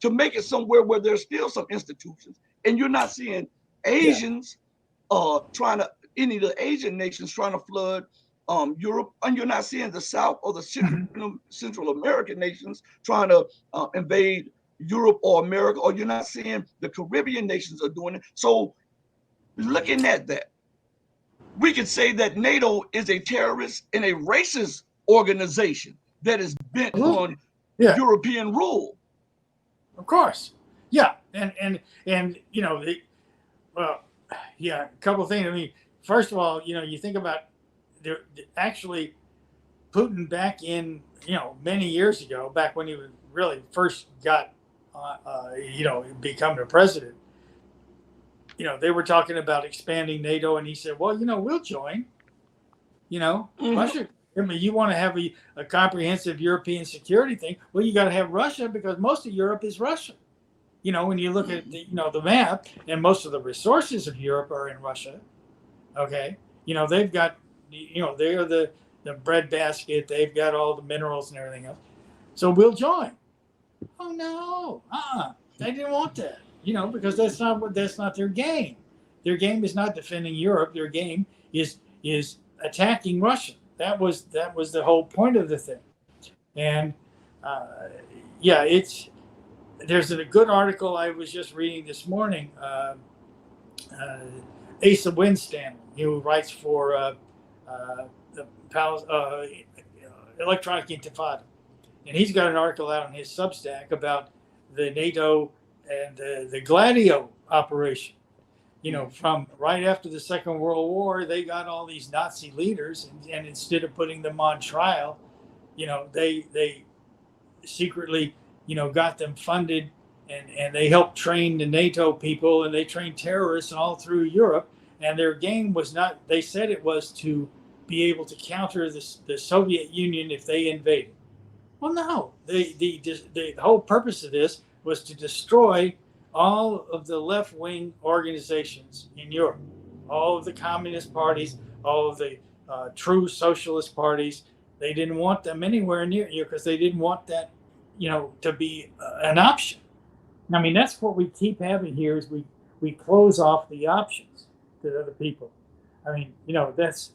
to make it somewhere where there's still some institutions. And you're not seeing Asians any of the Asian nations trying to flood Europe, and you're not seeing the South or the Central American nations trying to invade Europe or America, or you're not seeing the Caribbean nations are doing it. So looking at that, we could say that NATO is a terrorist and a racist organization that is bent on European rule. Of course. Yeah. And a couple of things. I mean, first of all, you think about actually Putin back in, many years ago, back when he was really first got, become the president, they were talking about expanding NATO, and he said, well, we'll join, Russia. I mean, you want to have a comprehensive European security thing. Well, you got to have Russia, because most of Europe is Russia. When you look at the map, and most of the resources of Europe are in Russia. Okay. They've got, they're the breadbasket. They've got all the minerals and everything else. So we'll join. Oh no. They didn't want that. Because that's not their game. Their game is not defending Europe. Their game is attacking Russia. That was the whole point of the thing. And there's a good article I was just reading this morning. Asa Winstanley, who writes for the Electronic Intifada, and he's got an article out on his Substack about the NATO and the Gladio operation. From right after the Second World War, they got all these Nazi leaders, and instead of putting them on trial, they secretly, got them funded, and they helped train the NATO people, and they trained terrorists all through Europe. And their game was not, they said it was to be able to counter the Soviet Union if they invaded. Well, no, the whole purpose of this was to destroy all of the left-wing organizations in Europe, all of the communist parties, all of the true socialist parties. They didn't want them anywhere near you, because they didn't want that, to be an option. I mean, that's what we keep having here, is we close off the options to other people. I mean, that's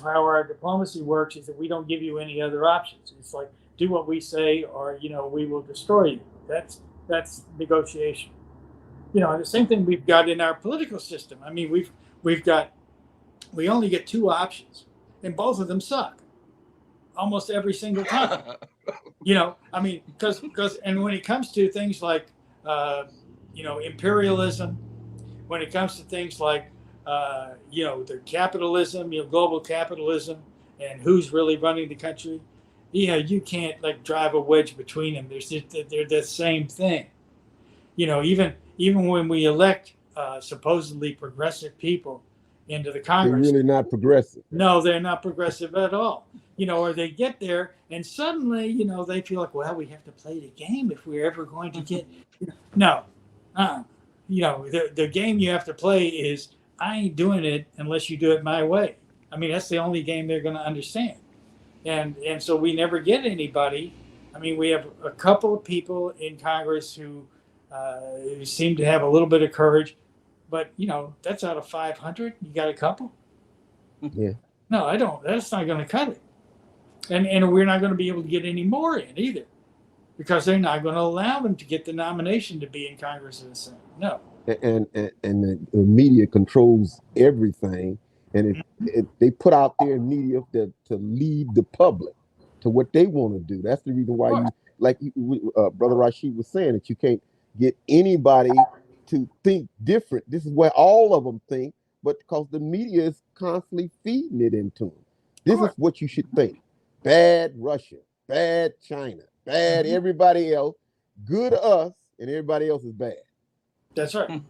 how our diplomacy works, is that we don't give you any other options. It's like, do what we say, or we will destroy you. That's negotiation. The same thing we've got in our political system. I mean, we only get two options, and both of them suck almost every single time. I mean, because and when it comes to things like imperialism, when it comes to things like the capitalism, global capitalism, and who's really running the country. You can't like drive a wedge between them. They're the same thing. Even when we elect supposedly progressive people into the They're Congress, really not progressive. no, they're not progressive at all. Or they get there and suddenly, they feel like, well, we have to play the game if we're ever going to get. No, the game you have to play is I ain't doing it unless you do it my way. I mean, that's the only game they're going to understand. And so we never get anybody. I mean, we have a couple of people in Congress who seem to have a little bit of courage, but that's out of 500. You got a couple. Yeah. No, I don't. That's not going to cut it. And we're not going to be able to get any more in either, because they're not going to allow them to get the nomination to be in Congress and the Senate. No. And the media controls everything, and they put out their media to lead the public to what they want to do. That's the reason why Brother Rashid was saying, that you can't get anybody to think different. This is where all of them think, but because the media is constantly feeding it into them. This is what you should think. Bad Russia, bad China, bad everybody else, good us, and everybody else is bad. That's right.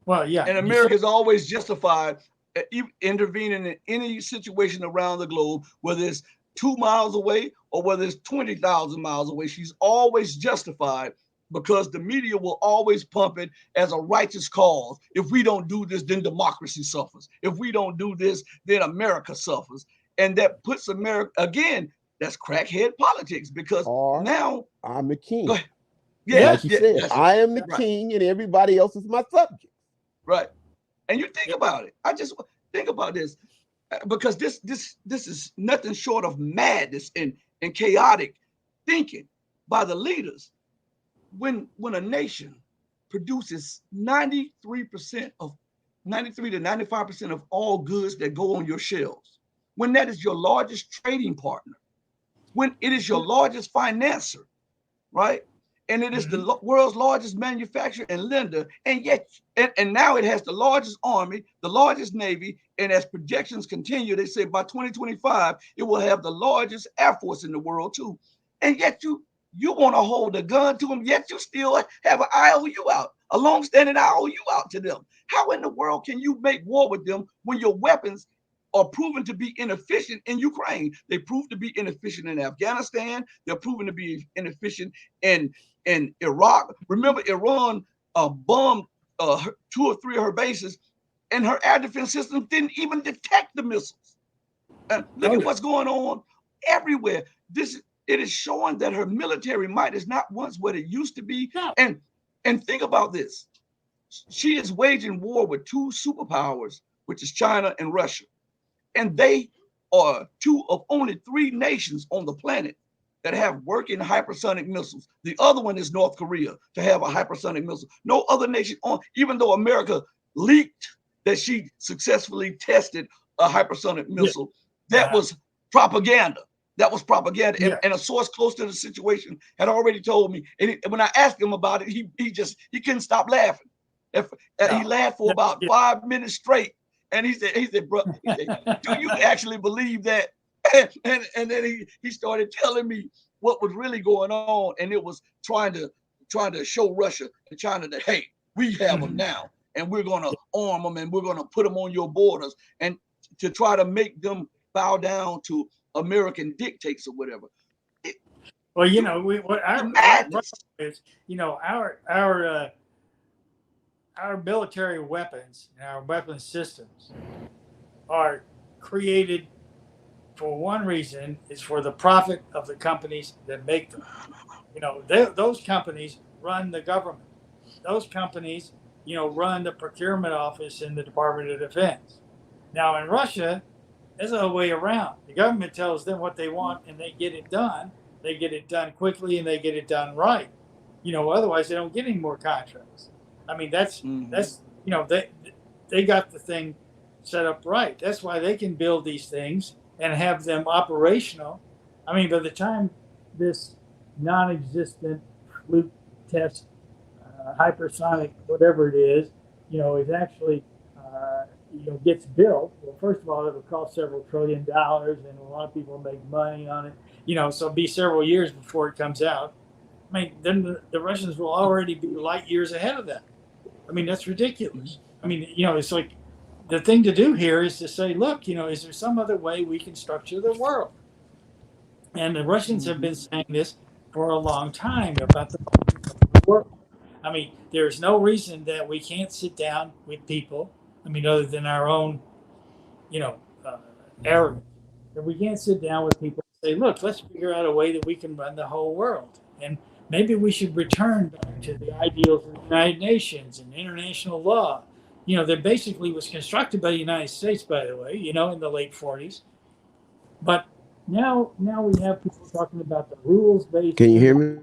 Well, yeah. And America is always justified intervening in any situation around the globe, whether it's 2 miles away or whether it's 20,000 miles away. She's always justified because the media will always pump it as a righteous cause. If we don't do this, then democracy suffers. If we don't do this, then America suffers. And that puts America, again, that's crackhead politics, because now I'm the king. Yeah, like you said, I am the king and everybody else is my subject. Right. And you think about it. I just think about this, because this is nothing short of madness and chaotic thinking by the leaders. When a nation produces 93% of 93 to 95% of all goods that go on your shelves, when that is your largest trading partner, when it is your largest financer, right? And it is the world's largest manufacturer and lender, and yet, and now it has the largest army, the largest navy, and as projections continue, they say by 2025 it will have the largest air force in the world too. And yet you want to hold a gun to them, yet you still have an IOU out, a long-standing IOU out to them. How in the world can you make war with them when your weapons are proven to be inefficient in Ukraine? They prove to be inefficient in Afghanistan. They're proven to be inefficient in Iraq. Remember, Iran bombed 2 or 3 of her bases, and her air defense system didn't even detect the missiles. And look at what's going on everywhere. It is showing that her military might is not once what it used to be. And think about this. She is waging war with 2 superpowers, which is China and Russia. And they are 2 of only 3 nations on the planet that have working hypersonic missiles. The other one is North Korea, to have a hypersonic missile. No other nation even though America leaked that she successfully tested a hypersonic missile, that was propaganda. That was propaganda. And a source close to the situation had already told me. And when I asked him about it, he couldn't stop laughing. He laughed for about 5 minutes straight. And he said, bro, do you actually believe that? And then he started telling me what was really going on, and it was trying to show Russia and China that, hey, we have them now, and we're going to arm them, and we're going to put them on your borders, and to try to make them bow down to American dictates or whatever. Well, what our problem is, our military weapons and our weapon systems are created for one reason, is for the profit of the companies that make them. Those companies run the government. Those companies, run the procurement office in the Department of Defense. Now in Russia, it's the other way around. The government tells them what they want and they get it done. They get it done quickly and they get it done right. Otherwise they don't get any more contracts. I mean, that's they got the thing set up right. That's why they can build these things and have them operational. I mean, by the time this non-existent fluke test, hypersonic, whatever it is actually gets built, well, first of all, it'll cost several $1 trillion, and a lot of people make money on it. So it'll be several years before it comes out. I mean, then the Russians will already be light years ahead of that. I mean, that's ridiculous. I mean, it's like the thing to do here is to say, look, is there some other way we can structure the world? And the Russians have been saying this for a long time about the world. I mean, there's no reason that we can't sit down with people. I mean, other than our own, arrogance. That we can't sit down with people and say, look, let's figure out a way that we can run the whole world. And maybe we should return back to the ideals of the United Nations and international law. That basically was constructed by the United States, by the way, in the late 40s. But now we have people talking about the rules-based. Can you hear me?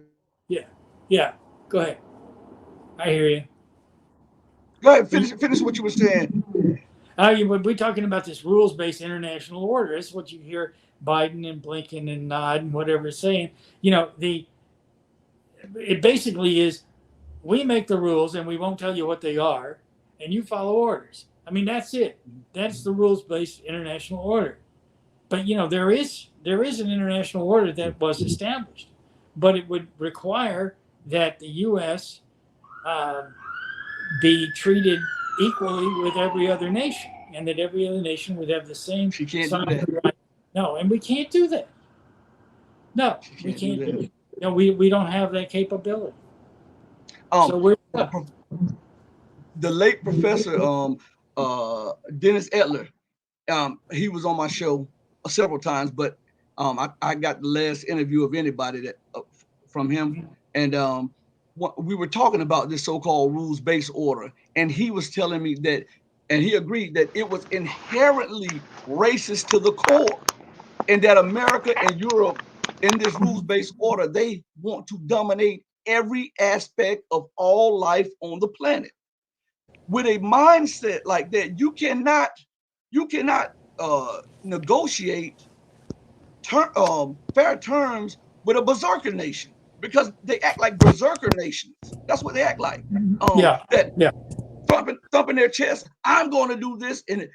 Yeah. Go ahead. I hear you. Go ahead, finish what you were saying. We're talking about this rules-based international order. That's what you hear Biden and Blinken and Nod and whatever saying. It basically is, we make the rules and we won't tell you what they are, and you follow orders. I mean, that's it. That's the rules-based international order. But there is an international order that was established, but it would require that the U.S. Be treated equally with every other nation, and that every other nation would have the same. She can't do that. No, and we can't do that. No, we can't do it. We don't have that capability. So we're the late professor Dennis Etler. He was on my show several times, but I got the last interview of anybody that from him, and we were talking about this so-called rules-based order, and he was telling me that, and he agreed that it was inherently racist to the core, and that America and Europe, in this rules-based order, they want to dominate every aspect of all life on the planet. With a mindset like that, you cannot negotiate fair terms with a berserker nation, because they act like berserker nations. That's what they act like. Thumping their chest. I'm going to do this, and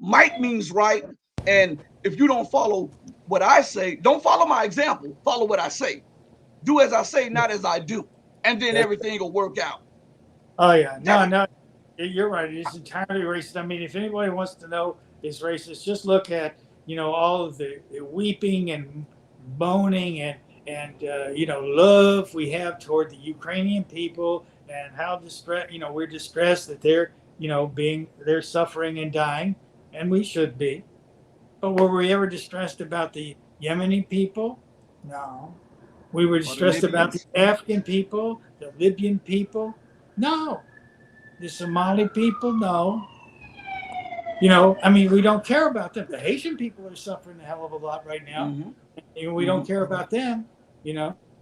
might means right. And if you don't follow what I say, don't follow my example. Follow what I say. Do as I say, not as I do, and then everything will work out. Oh yeah, no, you're right. It's entirely racist. I mean, if anybody wants to know it's racist, just look at all of the weeping and moaning and love we have toward the Ukrainian people, and how we're distressed that they're they're suffering and dying, and we should be. But were we ever distressed about the Yemeni people? No. We were distressed about the Afghan people, the Libyan people? No. The Somali people? No. I mean, we don't care about them. The Haitian people are suffering a hell of a lot right now. And we don't care about them.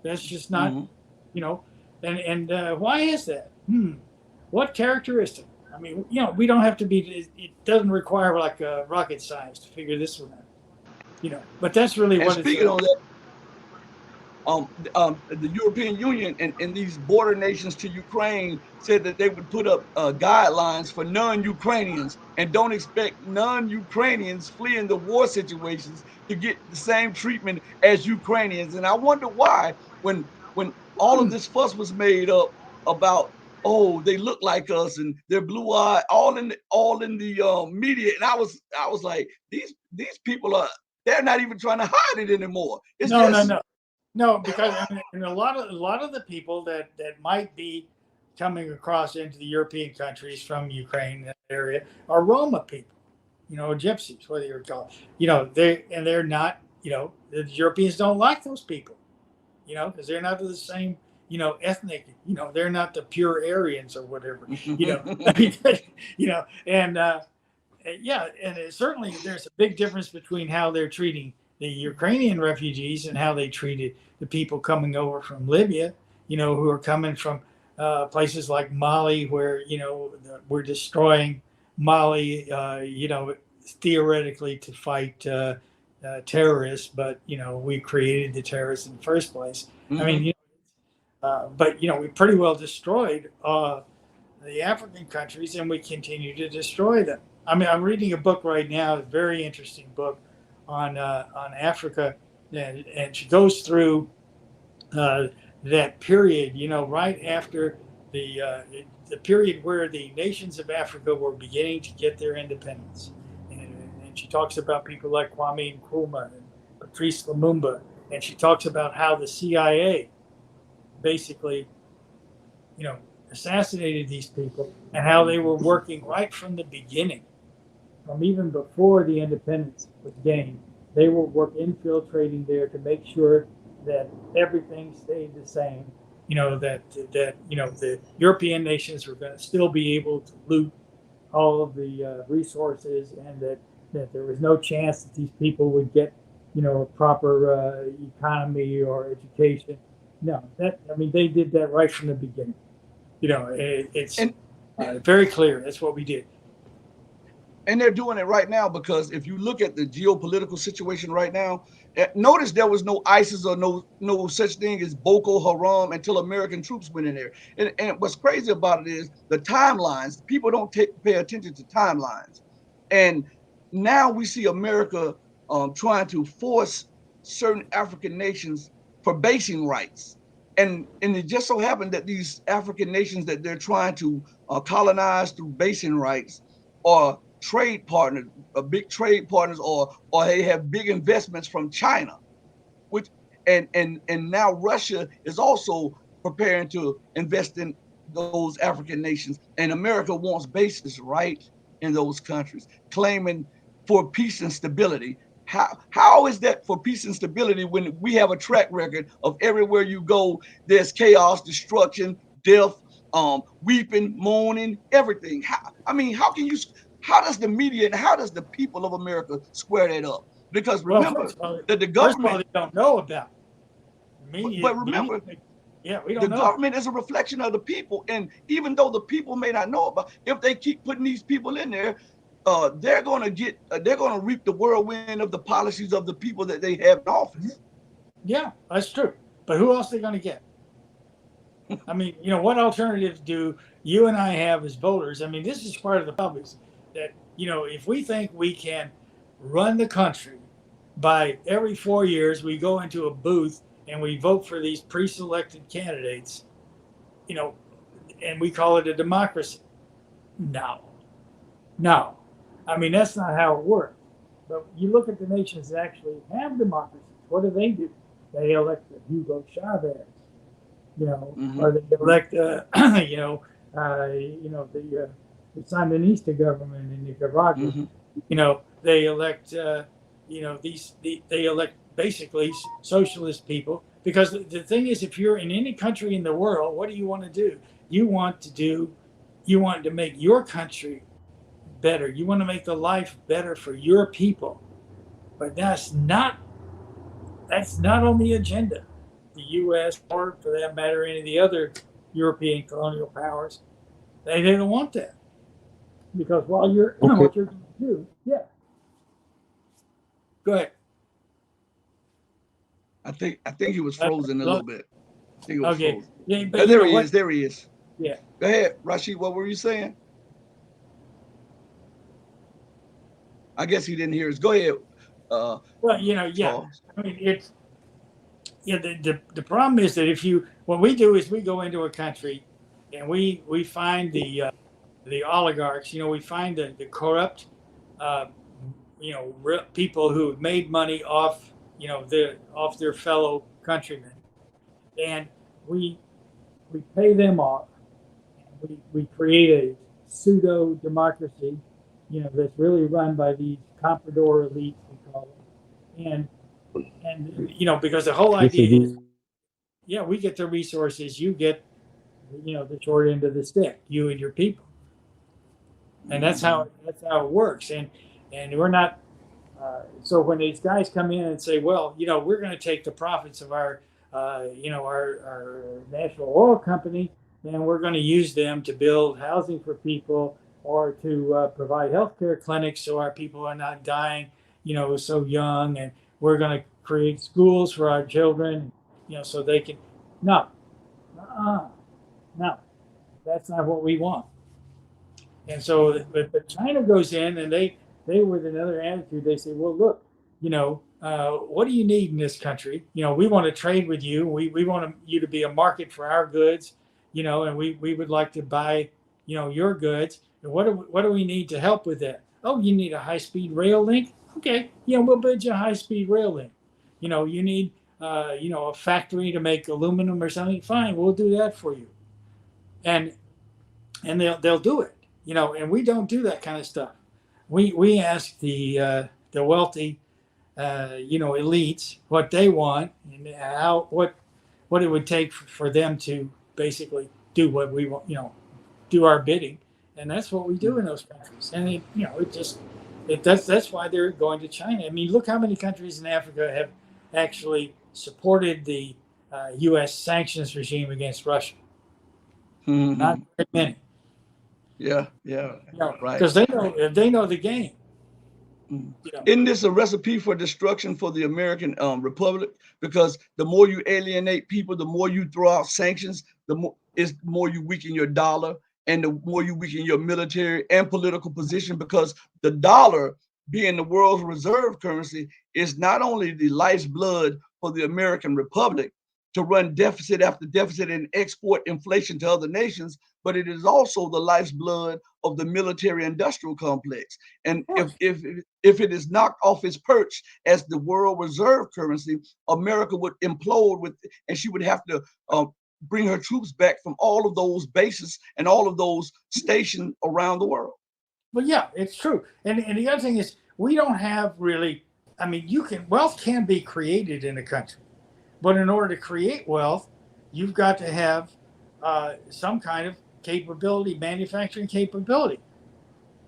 That's just not, and why is that? What characteristic? I mean, we don't have to be, it doesn't require like rocket science to figure this one out, but that's really what it's. Speaking on that, the European Union and these border nations to Ukraine said that they would put up guidelines for non-Ukrainians, and don't expect non-Ukrainians fleeing the war situations to get the same treatment as Ukrainians. And I wonder why, when all of this fuss was made up about, oh, they look like us and they're blue-eyed, all in the media, and I was like, these people they're not even trying to hide it anymore. No, because and a lot of the people that might be coming across into the European countries from Ukraine, that area, are Roma people, gypsies, whatever you're called. They're not, the Europeans don't like those people, because they're not the same, ethnic, they're not the pure Aryans or whatever, and certainly there's a big difference between how they're treating the Ukrainian refugees and how they treated the people coming over from Libya, who are coming from places like Mali, where, we're destroying Mali, theoretically to fight terrorists, but, we created the terrorists in the first place. I mean, but, we pretty well destroyed the African countries, and we continue to destroy them. I mean, I'm reading a book right now, a very interesting book on Africa, and she goes through that period, right after the period where the nations of Africa were beginning to get their independence. And she talks about people like Kwame Nkrumah and Patrice Lumumba, and she talks about how the CIA basically, assassinated these people, and how they were working right from the beginning, from even before the independence was gained. They were infiltrating there to make sure that everything stayed the same. That the European nations were going to still be able to loot all of the resources, and that there was no chance that these people would get a proper economy or education. No, they did that right from the beginning. It's very clear. That's what we did. And they're doing it right now, because if you look at the geopolitical situation right now, notice there was no ISIS or no such thing as Boko Haram until American troops went in there. And what's crazy about it is the timelines. People don't pay attention to timelines. And now we see America trying to force certain African nations for basing rights. And it just so happened that these African nations that they're trying to colonize through basing rights are trade partners, big trade partners, or they have big investments from China, which and now Russia is also preparing to invest in those African nations, and America wants bases right in those countries, claiming for peace and stability. How is that for peace and stability when we have a track record of everywhere you go, there's chaos, destruction, death, weeping, moaning, everything? How does the media and how does the people of America square that up? Because remember that the government, first of all, they don't know about media. But remember, we don't know. The government is a reflection of the people, and even though the people may not know about, if they keep putting these people in there, they're going to reap the whirlwind of the policies of the people that they have in office. Yeah, that's true. But who else are they going to get? I mean, what alternatives do you and I have as voters? I mean, this is part of the problem, that, if we think we can run the country by every 4 years, we go into a booth and we vote for these pre-selected candidates, and we call it a democracy. No. I mean, that's not how it works. But you look at the nations that actually have democracies. What do? They elect Hugo Chavez, or they elect, the Sandinista government in Nicaragua. They elect, they elect basically socialist people. Because the thing is, if you're in any country in the world, what do you want to do? You want to make your country better. You want to make the life better for your people. But that's not on the agenda. The U.S. or, for that matter, any of the other European colonial powers, they don't want that. Because what you're going to do, Go ahead. I think he was frozen a little bit. I think he was frozen. Yeah, but there he is. Yeah. Go ahead, Rashid. What were you saying? I guess he didn't hear us. Go ahead. Charles. I mean, it's the problem is that what we do is we go into a country and we find the oligarchs. We find the corrupt, people who have made money off their fellow countrymen, and we pay them off. We create a pseudo democracy, that's really run by these comprador elites, we call them, and because the whole idea is, we get the resources, you get, the short end of the stick, you and your people, and that's how it works, and we're not. So when these guys come in and say, well, we're going to take the profits of our national oil company, and we're going to use them to build housing for people, or to provide healthcare clinics so our people are not dying, so young, and we're going to create schools for our children, so they can. No, that's not what we want. And so, but China goes in and they with another attitude, they say, well, look, what do you need in this country? We want to trade with you. We want you to be a market for our goods, and we would like to buy, your goods. And what do we need to help with that? Oh, you need a high-speed rail link? Okay, we'll build you a high-speed rail link. You need, a factory to make aluminum or something. Fine, we'll do that for you. And they'll do it, and we don't do that kind of stuff. We ask the wealthy, elites what they want and what it would take for them to basically do what we want, do our bidding, and that's what we do in those countries. And that's why they're going to China. I mean, look how many countries in Africa have actually supported the U.S. sanctions regime against Russia. Mm-hmm. Not very many. Yeah, right. Because they know the game. Isn't this a recipe for destruction for the American Republic? Because the more you alienate people, the more you throw out sanctions, the more you weaken your dollar, and the more you weaken your military and political position. Because the dollar, being the world's reserve currency, is not only the life's blood for the American Republic to run deficit after deficit and export inflation to other nations, but it is also the life's blood of the military-industrial complex. And if it is knocked off its perch as the world reserve currency, America would implode and she would have to bring her troops back from all of those bases and all of those stations around the world. Well, yeah, it's true. And the other thing is, we don't have really. I mean, wealth can be created in a country, but in order to create wealth, you've got to have some kind of capability, manufacturing capability.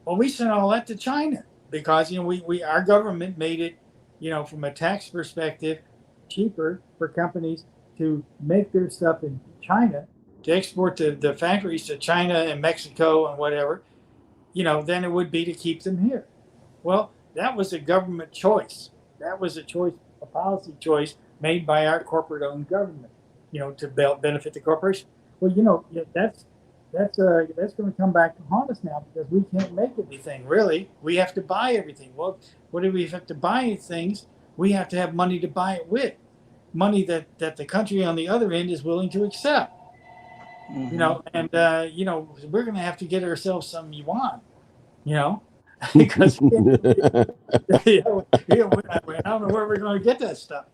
Well, we sent all that to China because our government made it, from a tax perspective, cheaper for companies to make their stuff in China, to export to the factories to China and Mexico and whatever, than it would be to keep them here. Well, that was a government choice. That was a policy choice made by our corporate-owned government, to benefit the corporation. Well, that's going to come back to haunt us now because we can't make anything, really. We have to buy everything. Well, what do we have to buy things? We have to have money to buy it with, money that the country on the other end is willing to accept. And we're going to have to get ourselves some yuan, because I don't know where we're going to get that stuff,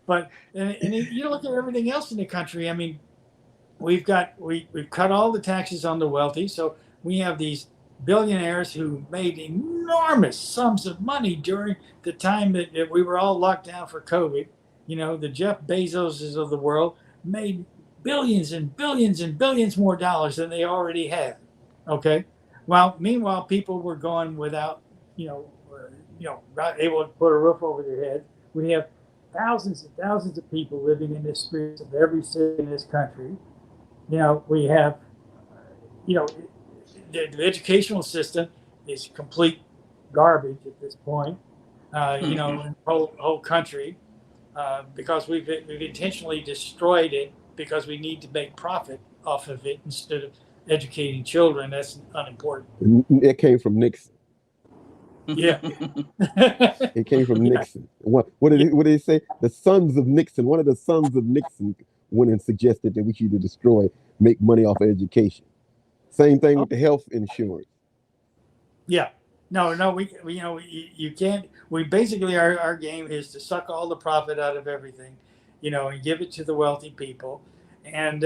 But and you look at everything else in the country. I mean, we've cut all the taxes on the wealthy, so we have these billionaires who made enormous sums of money during the time that we were all locked down for COVID. The Jeff Bezoses of the world made billions and billions and billions more dollars than they already had. Okay. Well, meanwhile, people were going without, not able to put a roof over their head. We have thousands and thousands of people living in the streets of every city in this country. We have, the educational system is complete garbage at this point. In the whole country, because we've intentionally destroyed it because we need to make profit off of it instead of educating children. That's unimportant. It came from Nixon. Yeah. It came from Nixon. What did he say? The sons of Nixon. One of the sons of Nixon went and suggested that we should make money off of education. Same thing with the health insurance. Yeah. No, you can't. We basically, our game is to suck all the profit out of everything, and give it to the wealthy people. And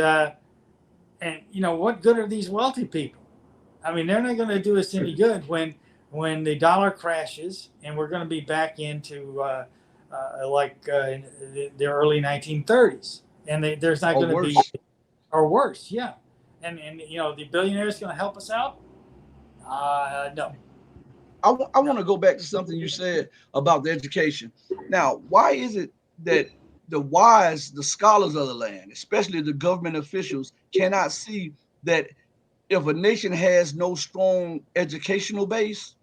what good are these wealthy people? I mean, they're not going to do us any good when the dollar crashes and we're going to be back into the early 1930s, and there's not going to be, or worse, yeah. And the billionaires going to help us out? No. I want to go back to something you said about the education. Now, why is it that the wise, the scholars of the land, especially the government officials, cannot see that if a nation has no strong educational base,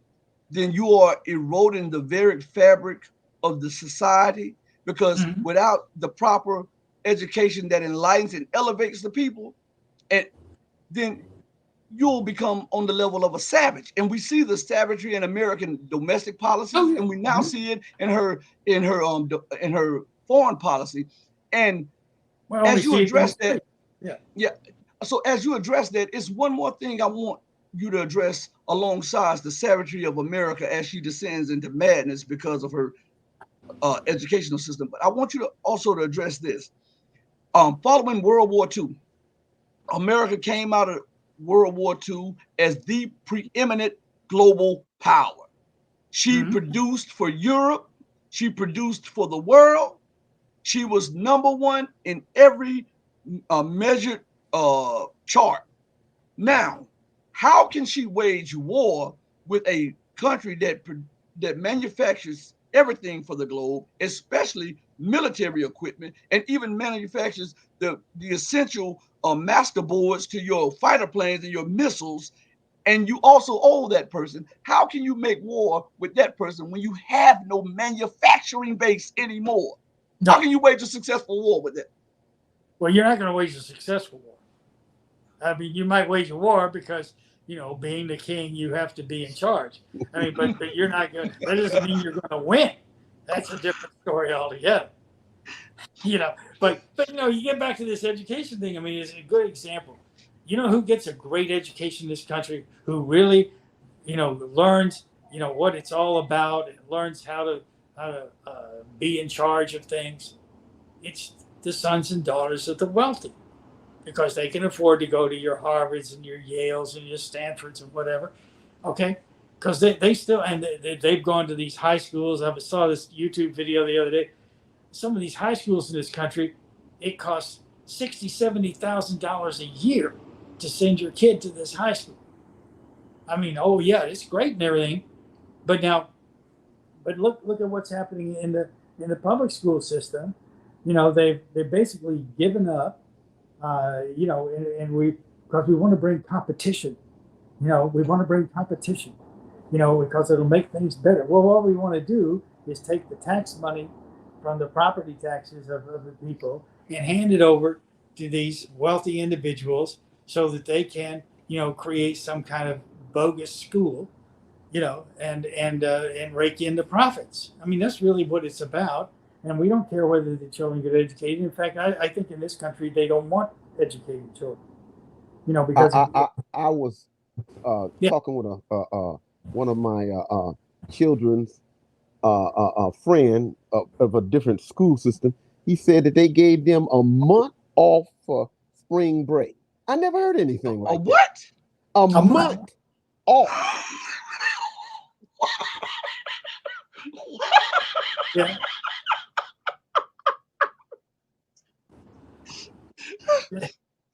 then you are eroding the very fabric of the society? Because without the proper education that enlightens and elevates the people, and then you'll become on the level of a savage. And we see the savagery in American domestic policies, Oh, yeah. and we now see it in her foreign policy. And Well, we as you see it in the address that, street. Yeah. yeah. So as you address that, it's one more thing I want you to address alongside the savagery of America as she descends into madness because of her educational system. But I want you to also to address this. Following World War II, America came out of World War II as the preeminent global power. She produced for Europe. She produced for the world. She was number one in every measured chart. Now, how can she wage war with a country that manufactures everything for the globe, especially military equipment, and even manufactures the essential master boards to your fighter planes and your missiles, and you also owe that person? How can you make war with that person when you have no manufacturing base anymore? No. How can you wage a successful war with that? Well, you're not going to wage a successful war. I mean, you might wage a war because, being the king, you have to be in charge. I mean, but you're not going. That doesn't mean you're going to win. That's a different story altogether. But you get back to this education thing. I mean, it's a good example. You know who gets a great education in this country? Who really, learns, what it's all about, and learns how to be in charge of things. It's the sons and daughters of the wealthy, because they can afford to go to your Harvards and your Yales and your Stanfords and whatever. Okay. Because they still, and they've gone to these high schools. I saw this YouTube video the other day. Some of these high schools in this country, it costs $60,000-$70,000 a year to send your kid to this high school. I mean, oh yeah, it's great and everything, but look at what's happening in the public school system. They've basically given up. And because we want to bring competition. We want to bring competition. Because it'll make things better. Well, what we want to do is take the tax money from the property taxes of the people and hand it over to these wealthy individuals so that they can, create some kind of bogus school, and rake in the profits. I mean, that's really what it's about. And we don't care whether the children get educated. In fact, I think in this country they don't want educated children. Because I was talking with one of my children's friend of a different school system. He said that they gave them a month off for spring break. I never heard anything like what? A month off. Yeah.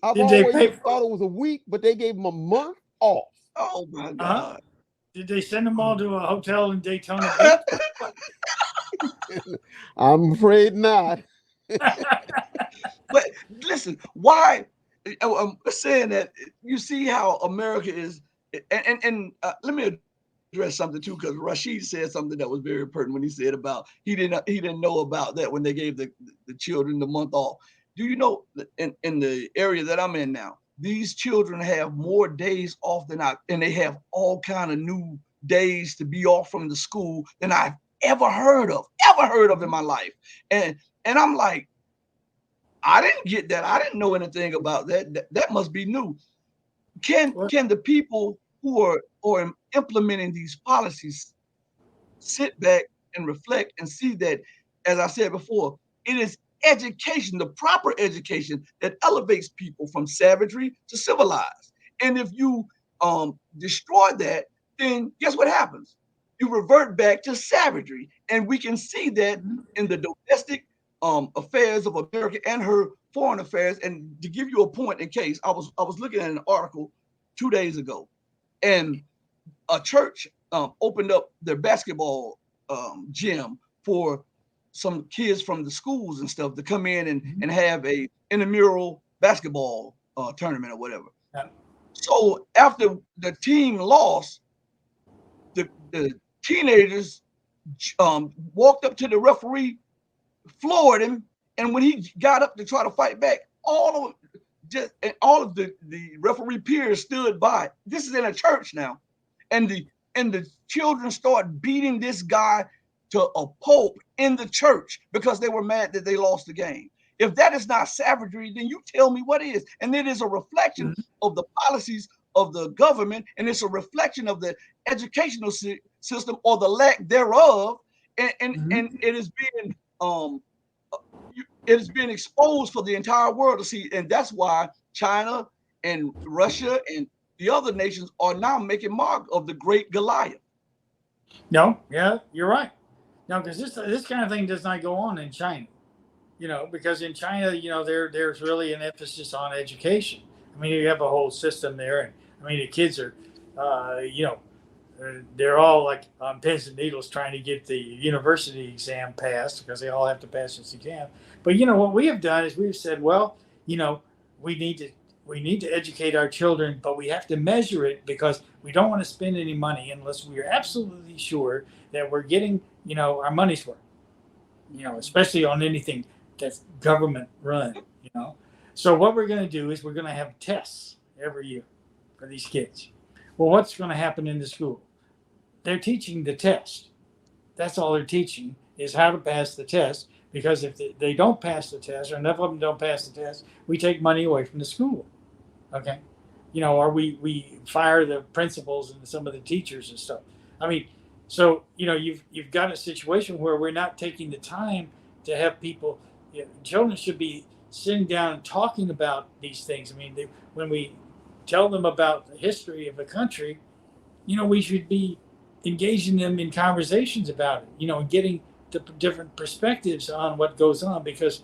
I've always thought it was a week, but they gave them a month off. Oh my God. Did they send them all to a hotel in Daytona Beach? I'm afraid not. But listen, why I'm saying that, you see how America is, and let me address something too, because Rashid said something that was very pertinent when he said about he didn't know about that when they gave the children the month off. Do you know that in the area that I'm in now, these children have more days off and they have all kind of new days to be off from the school than I've ever heard of in my life. And I'm like, I didn't get that. I didn't know anything about that. That must be new. Can the people who are implementing these policies sit back and reflect and see that, as I said before, it is education, the proper education, that elevates people from savagery to civilized. And if you destroy that, then guess what happens? You revert back to savagery. And we can see that in the domestic affairs of America and her foreign affairs. And to give you a point in case, I was looking at an article 2 days ago, and a church opened up their basketball gym for some kids from the schools and stuff to come in and have a intramural basketball tournament or whatever. Yeah. So after the team lost, the teenagers walked up to the referee, floored him, and when he got up to try to fight back, all of and all of the referee peers stood by. This is in a church now, and the children start beating this guy to a pulp in the church because they were mad that they lost the game. If that is not savagery, then you tell me what is. And it is a reflection of the policies of the government, and it's a reflection of the educational system or the lack thereof. And it is being exposed for the entire world to see. And that's why China and Russia and the other nations are now making mark of the great Goliath. No, yeah, you're right. No, because this kind of thing does not go on in China. Because in China, there's really an emphasis on education. I mean, you have a whole system there, and I mean, the kids are, they're all like on pins and needles trying to get the university exam passed because they all have to pass this exam. But what we have done is we've said, well, we need to educate our children, but we have to measure it because we don't want to spend any money unless we are absolutely sure that we're getting, our money's worth. Especially on anything that's government run. So what we're going to do is we're going to have tests every year for these kids. Well, what's going to happen in the school? They're teaching the test. That's all they're teaching is how to pass the test. Because if they don't pass the test, or enough of them don't pass the test, we take money away from the school. Okay, or we fire the principals and some of the teachers and stuff. I mean, so you've got a situation where we're not taking the time to have people. Children should be sitting down and talking about these things. I mean, when we tell them about the history of a country, we should be engaging them in conversations about it. And getting the different perspectives on what goes on, because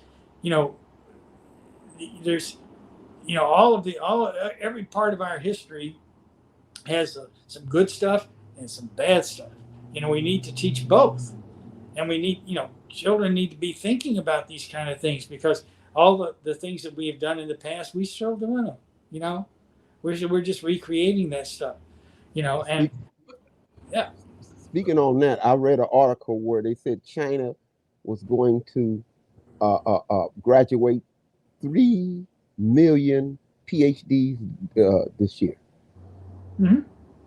there's every part of our history has some good stuff and some bad stuff. We need to teach both, and we need children need to be thinking about these kind of things, because all the things that we have done in the past, we still doing them. We're just recreating that stuff. And yeah. Speaking on that, I read an article where they said China was going to graduate 3 million PhDs this year.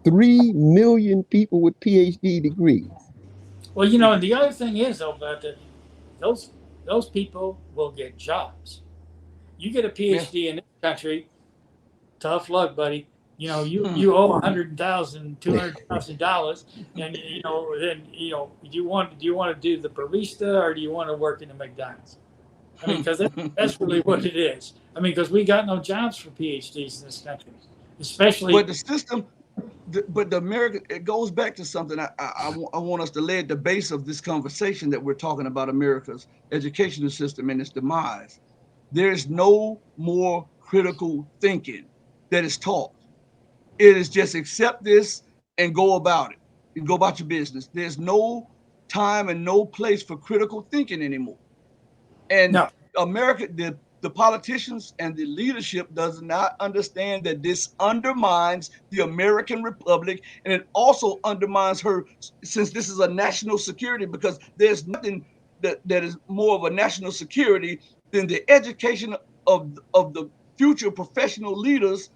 3 million people with PhD degrees. Well, the other thing is, though, about those people will get jobs. You get a PhD in this country, tough luck, buddy. You owe $100,000, $200,000, and then do you want to do the barista, or do you want to work in the McDonald's? I mean, because that's really what it is. I mean, because we got no jobs for PhDs in this country, especially. But the system, but the American, it goes back to something I want us to lay at the base of this conversation that we're talking about America's educational system and its demise. There's no more critical thinking that is taught. It is just accept this and go about it. And go about your business. There's no time and no place for critical thinking anymore. And America, the politicians and the leadership does not understand that this undermines the American Republic, and it also undermines her, since this is a national security, because there's nothing that is more of a national security than the education of the future professional leaders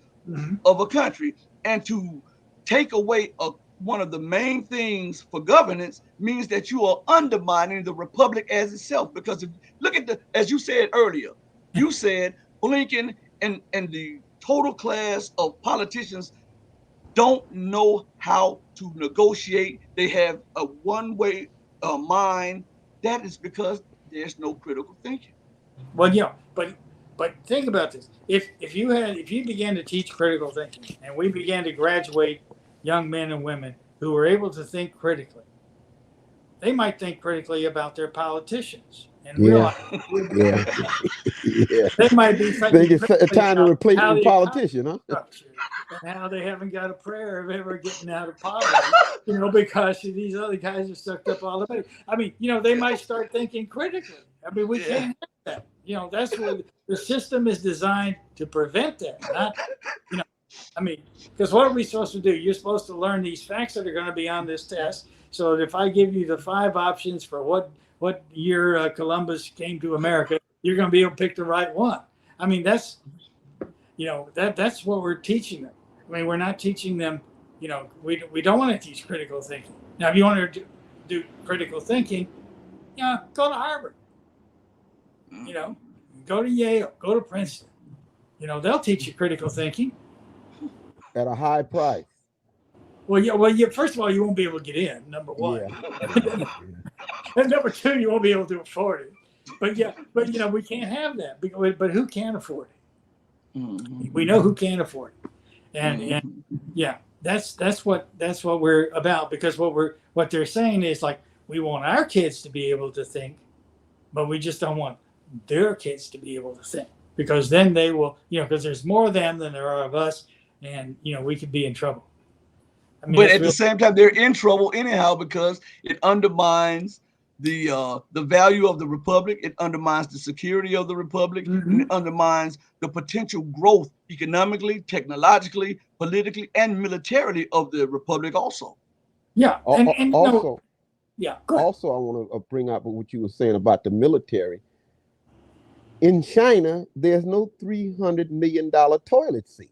of a country. And to take away one of the main things for governance means that you are undermining the republic as itself. Because if look at as you said earlier, you said Blinken and the total class of politicians don't know how to negotiate. They have a one-way mind. That is because there's no critical thinking. Well, but think about this. If you began to teach critical thinking, and we began to graduate young men and women who were able to think critically, they might think critically about their politicians and realize they might be thinking it's time to replace the politician, huh? And how they haven't got a prayer of ever getting out of poverty, because these other guys are sucked up all the money. I mean, they might start thinking critically. I mean, we can't have that. That's what the system is designed to prevent that. Not, I mean, because what are we supposed to do? You're supposed to learn these facts that are going to be on this test. So that if I give you the 5 options for what year Columbus came to America, you're going to be able to pick the right one. I mean, that's that's what we're teaching them. I mean, we're not teaching them, we don't want to teach critical thinking. Now, if you want to do critical thinking, go to Harvard, go to Yale, go to Princeton. They'll teach you critical thinking. At a high price. Well, first of all, you won't be able to get in, number one. Yeah. And number two, you won't be able to afford it. But we can't have that. But who can afford it? Mm-hmm. We know who can't afford it. And that's what we're about, because what they're saying is, like, we want our kids to be able to think, but we just don't want their kids to be able to think, because then they will, because there's more of them than there are of us, and we could be in trouble. I mean, but at the same time, they're in trouble anyhow, because it undermines the value of the republic. It undermines the security of the republic. Mm-hmm. And it undermines the potential growth economically, technologically, politically, and militarily of the republic also. Yeah. And also, I want to bring up what you were saying about the military. In China, there's no $300 million toilet seats.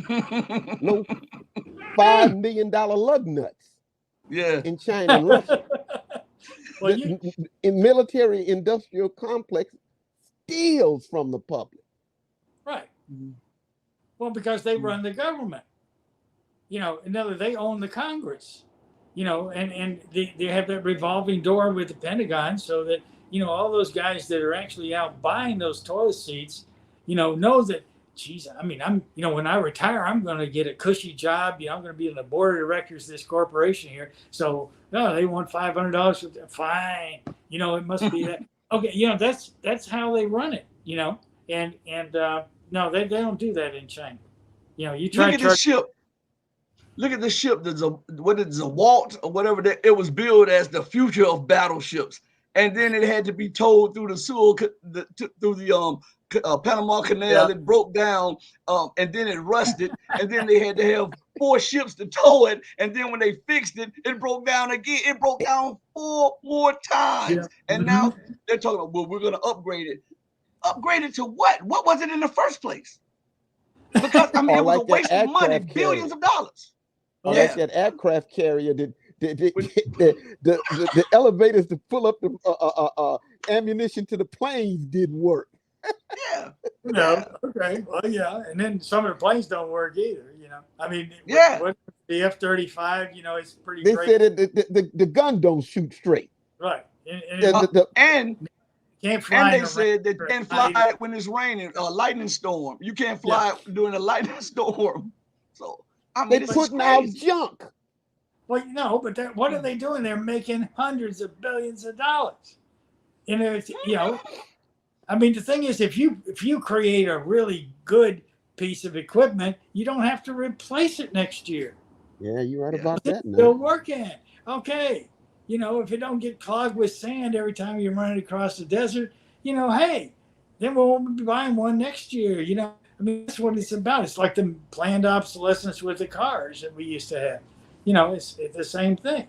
No $5 million lug nuts. Yeah. In China and Russia. In military industrial complex steals from the public. Right. Well, because they run the government. They own the Congress. And they have that revolving door with the Pentagon, so that all those guys that are actually out buying those toilet seats, know that, geez, I mean, when I retire, I'm going to get a cushy job. I'm going to be in the board of directors of this corporation here. So, no, they want $500. Fine. It must be that. Okay. That's how they run it, and no, they don't do that in China. You try Look at this ship. Look at this ship. What is a Walt or whatever that it was billed as the future of battleships. And then it had to be towed through the Suez, through the Panama Canal. It broke down, and then it rusted, and then they had to have 4 ships to tow it. And then when they fixed it, it broke down again. It broke down 4 more times. Yeah. And now they're talking about, well, we're going to upgrade it. Upgrade it to what? What was it in the first place? Because it was a waste of money, billions of dollars. Like that aircraft carrier the elevators to pull up the ammunition to the planes didn't work. Okay. Well, and then some of the planes don't work either. I mean, what the F-35, it's pretty. They great. said the gun don't shoot straight. Right, and can't fly. And they said that you can't fly when it's raining, a lightning storm. You can't fly during a lightning storm. So they're putting out junk. Well, but what are they doing? They're making hundreds of billions of dollars. I mean, the thing is, if you create a really good piece of equipment, you don't have to replace it next year. Yeah, you're right about that. It's still working. Okay. If it don't get clogged with sand every time you're running across the desert, hey, then we'll be buying one next year. I mean, that's what it's about. It's like the planned obsolescence with the cars that we used to have. It's the same thing.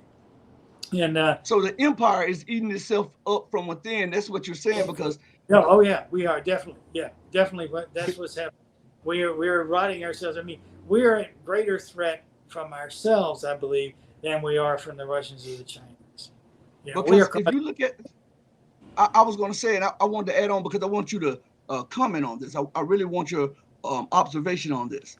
And so the empire is eating itself up from within. That's what you're saying, because we are definitely. Yeah, definitely. That's what's happening. We're rotting ourselves. I mean, we're at greater threat from ourselves, I believe, than we are from the Russians or the Chinese. Because if you look at, I was going to say, and I wanted to add on, because I want you to comment on this. I really want your observation on this.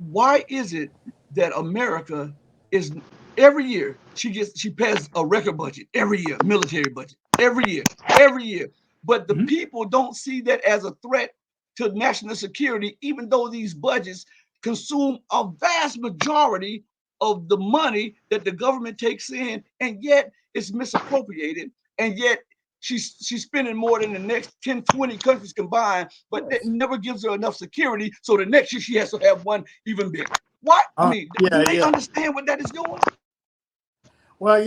Why is it that America is every year she passes a record budget every year, military budget every year, but the people don't see that as a threat to national security, even though these budgets consume a vast majority of the money that the government takes in, and yet it's misappropriated, and yet she's spending more than the next 10, 20 countries combined, but that never gives her enough security, so the next year she has to have one even bigger. What? Do they understand what that is doing? Well,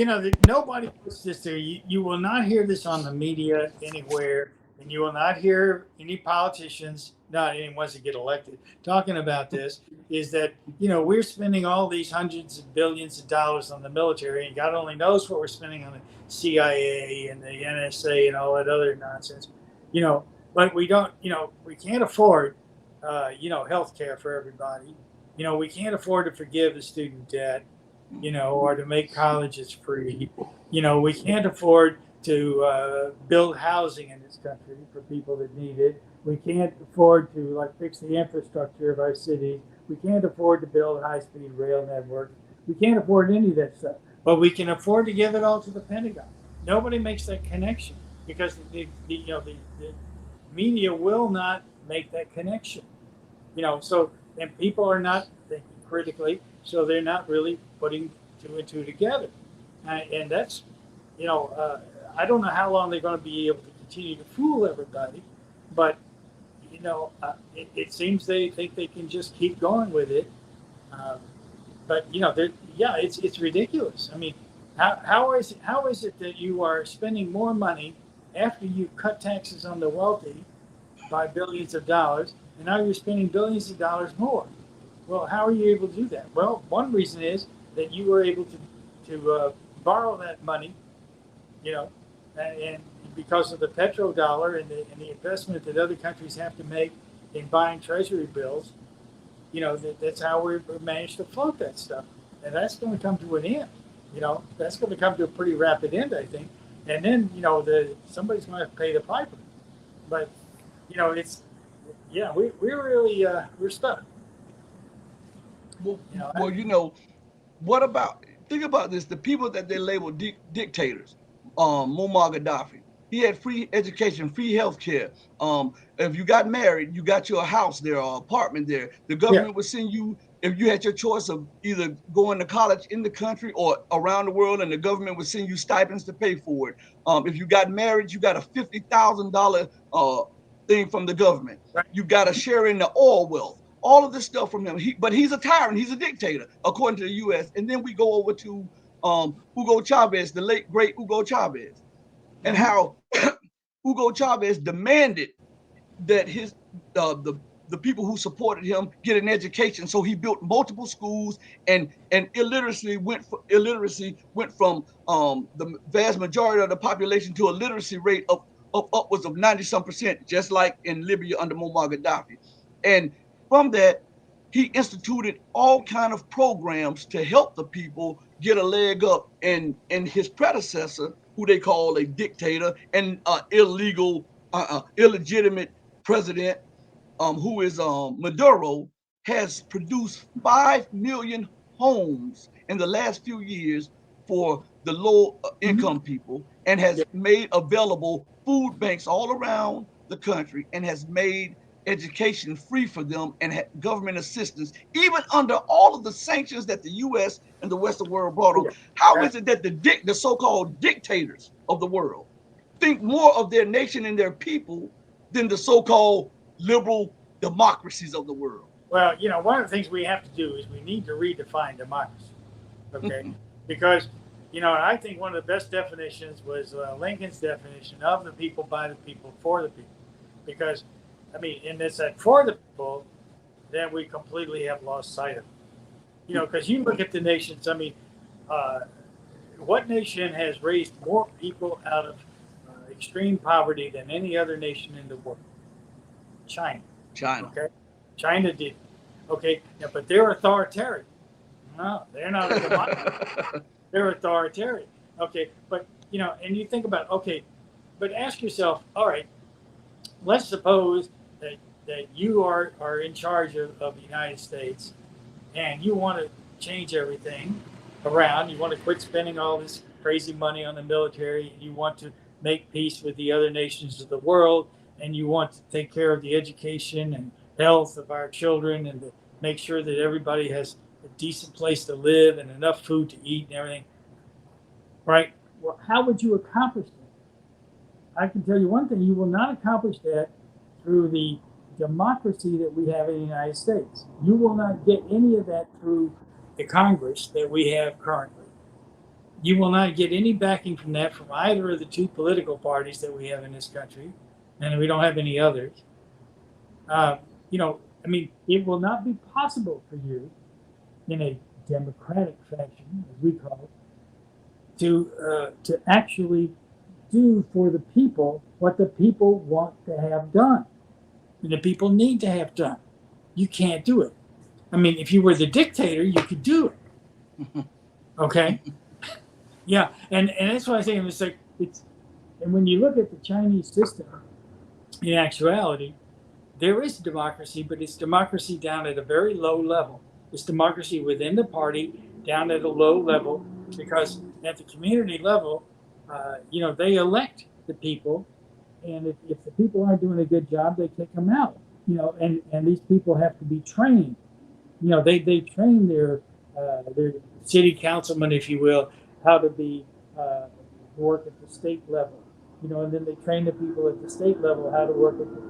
nobody puts this there. You will not hear this on the media anywhere, and you will not hear any politicians, not any ones that get elected, talking about this, is that, we're spending all these hundreds of billions of dollars on the military, and God only knows what we're spending on the CIA and the NSA and all that other nonsense, but we don't, we can't afford health care for everybody. We can't afford to forgive the student debt, or to make colleges free. We can't afford to build housing in this country for people that need it. We can't afford to fix the infrastructure of our cities. We can't afford to build high-speed rail networks. We can't afford any of that stuff. But we can afford to give it all to the Pentagon. Nobody makes that connection because the media will not make that connection. And people are not thinking critically, so they're not really putting two and two together. And that's, I don't know how long they're going to be able to continue to fool everybody, but it seems they think they can just keep going with it. But it's ridiculous. I mean, how is it that you are spending more money after you cut taxes on the wealthy by billions of dollars, and now you're spending billions of dollars more? Well, how are you able to do that? Well, one reason is that you were able to borrow that money, and because of the petrodollar and the investment that other countries have to make in buying treasury bills, that's how we managed to float that stuff. And that's going to come to an end. That's going to come to a pretty rapid end, I think. And then, somebody's going to have to pay the piper. But, we're really, we're stuck. What about, think about this, the people that they label dictators, Muammar Gaddafi, he had free education, free health care. If you got married, you got your house there or apartment there. The government would send you, if you had your choice of either going to college in the country or around the world, and the government would send you stipends to pay for it. If you got married, you got a $50,000 thing from the government. Right. You got a share in the oil wealth. All of this stuff from him. But he's a tyrant. He's a dictator, according to the U.S. And then we go over to Hugo Chavez, the late, great Hugo Chavez, and how Hugo Chavez demanded that the people who supported him get an education. So he built multiple schools, and illiteracy went from the vast majority of the population to a literacy rate of upwards of 90-some%, just like in Libya under Muammar Gaddafi. And from that, he instituted all kind of programs to help the people get a leg up. And his predecessor, who they call a dictator and illegitimate president, who is Maduro, has produced 5 million homes in the last few years for the low income people, and has made available food banks all around the country, and has made education free for them and government assistance, even under all of the sanctions that the U.S. and the Western world brought on. How is it that the so-called dictators of the world think more of their nation and their people than the so-called liberal democracies of the world? Well, one of the things we have to do is we need to redefine democracy, okay? Because, I think one of the best definitions was Lincoln's definition of the people, by the people, for the people. Because, and it's that for the people, then we completely have lost sight of it. Because you look at the nations, what nation has raised more people out of extreme poverty than any other nation in the world? China. Okay. China did. Okay. Yeah, but they're authoritarian. No, they're not a democracy. They're authoritarian. Okay. But, and you think about, but ask yourself, all right, let's suppose that you are in charge of the United States, and you want to change everything around. You want to quit spending all this crazy money on the military. You want to make peace with the other nations of the world, and you want to take care of the education and health of our children, and to make sure that everybody has a decent place to live and enough food to eat and everything. Right? Well, how would you accomplish that? I can tell you one thing: you will not accomplish that through the democracy that we have in the United States. You will not get any of that through the Congress that we have currently. You will not get any backing from that from either of the two political parties that we have in this country, and we don't have any others. It will not be possible for you, in a democratic fashion, as we call it, to actually do for the people what the people want to have done, and the people need to have done. you can't do it. I mean, if you were the dictator, you could do it. Okay. Yeah, and that's why I say it's like and when you look at the Chinese system, in actuality, there is democracy, but it's democracy down at a very low level. It's democracy within the party down at a low level, because at the community level, they elect the people, and if the people aren't doing a good job, they kick them out. And these people have to be trained. They train their city councilmen, if you will, how to be work at the state level. And then they train the people at the state level how to work at the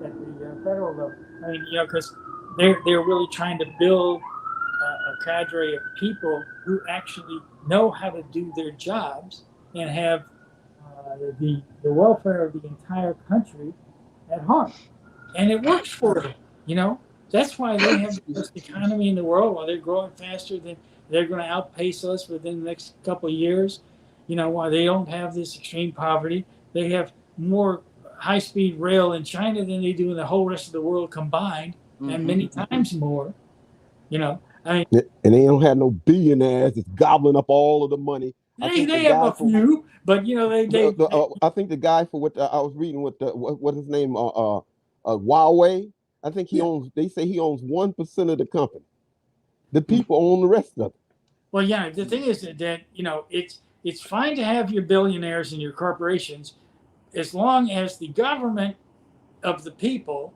federal level. I mean, because they're really trying to build a cadre of people who actually know how to do their jobs and have the welfare of the entire country at heart. And it works for them. That's why they have the best economy in the world. While they're growing faster than they're going to outpace us within the next couple of years. While they don't have this extreme poverty, they have more high-speed rail in China than they do in the whole rest of the world combined, and many times more. I mean, and they don't have no billionaires that's gobbling up all of the money. They have a few, but I think the guy for what I was reading what's his name, Huawei. I think he owns. They say he owns 1% of the company. The people own the rest of it. Well, yeah. The thing is that it's fine to have your billionaires and your corporations, as long as the government of the people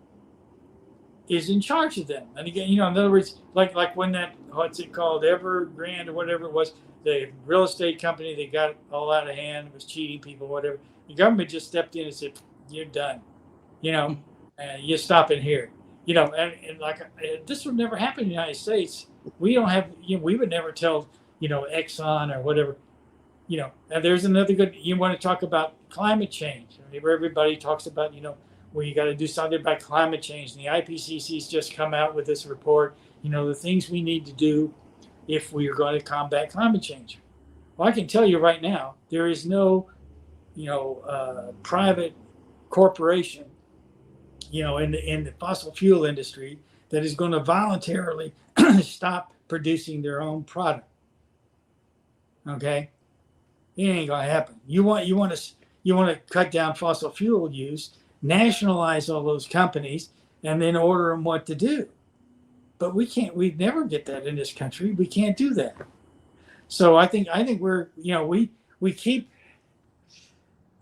is in charge of them. And again, in other words, like when that, what's it called, Evergrande or whatever it was, the real estate company, they got all out of hand, was cheating people, whatever. The government just stepped in and said, "You're done. And you're stopping here." And like this would never happen in the United States. We don't have, we would never tell, Exxon or whatever. And there's another good, you want to talk about climate change. Everybody talks about, well, you got to do something about climate change. And the IPCC's just come out with this report, the things we need to do if we are going to combat climate change. Well, I can tell you right now, there is no, private corporation, in the fossil fuel industry that is going to voluntarily stop producing their own product. Okay, it ain't gonna happen. You want to cut down fossil fuel use, nationalize all those companies, and then order them what to do. But we can't. We'd never get that in this country. We can't do that. So I think we're we keep.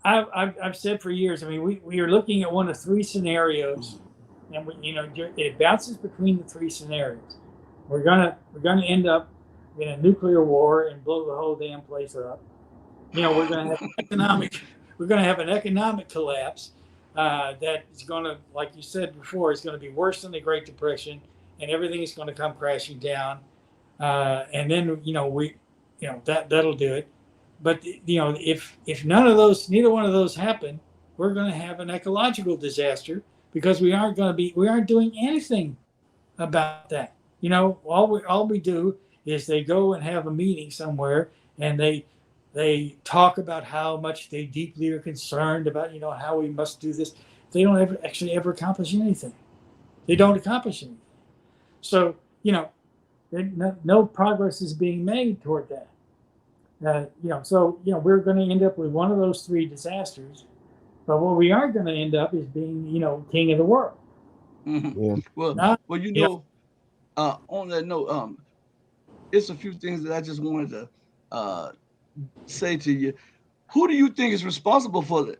I've said for years. I mean, we are looking at one of three scenarios, and it bounces between the three scenarios. We're gonna end up in a nuclear war and blow the whole damn place up. We're gonna have an economic collapse that is gonna, like you said before, is gonna be worse than the Great Depression, and everything is gonna come crashing down. And then that'll do it. But if neither one of those happen, we're going to have an ecological disaster, because we aren't doing anything about that. All we do is they go and have a meeting somewhere, and they talk about how much they deeply are concerned about how we must do this. They don't ever accomplish anything. They don't accomplish anything. So no progress is being made toward that. We're going to end up with one of those three disasters, but what we are going to end up is being, king of the world. Mm-hmm. Yeah. On that note, it's a few things that I just wanted to say to you. Who do you think is responsible for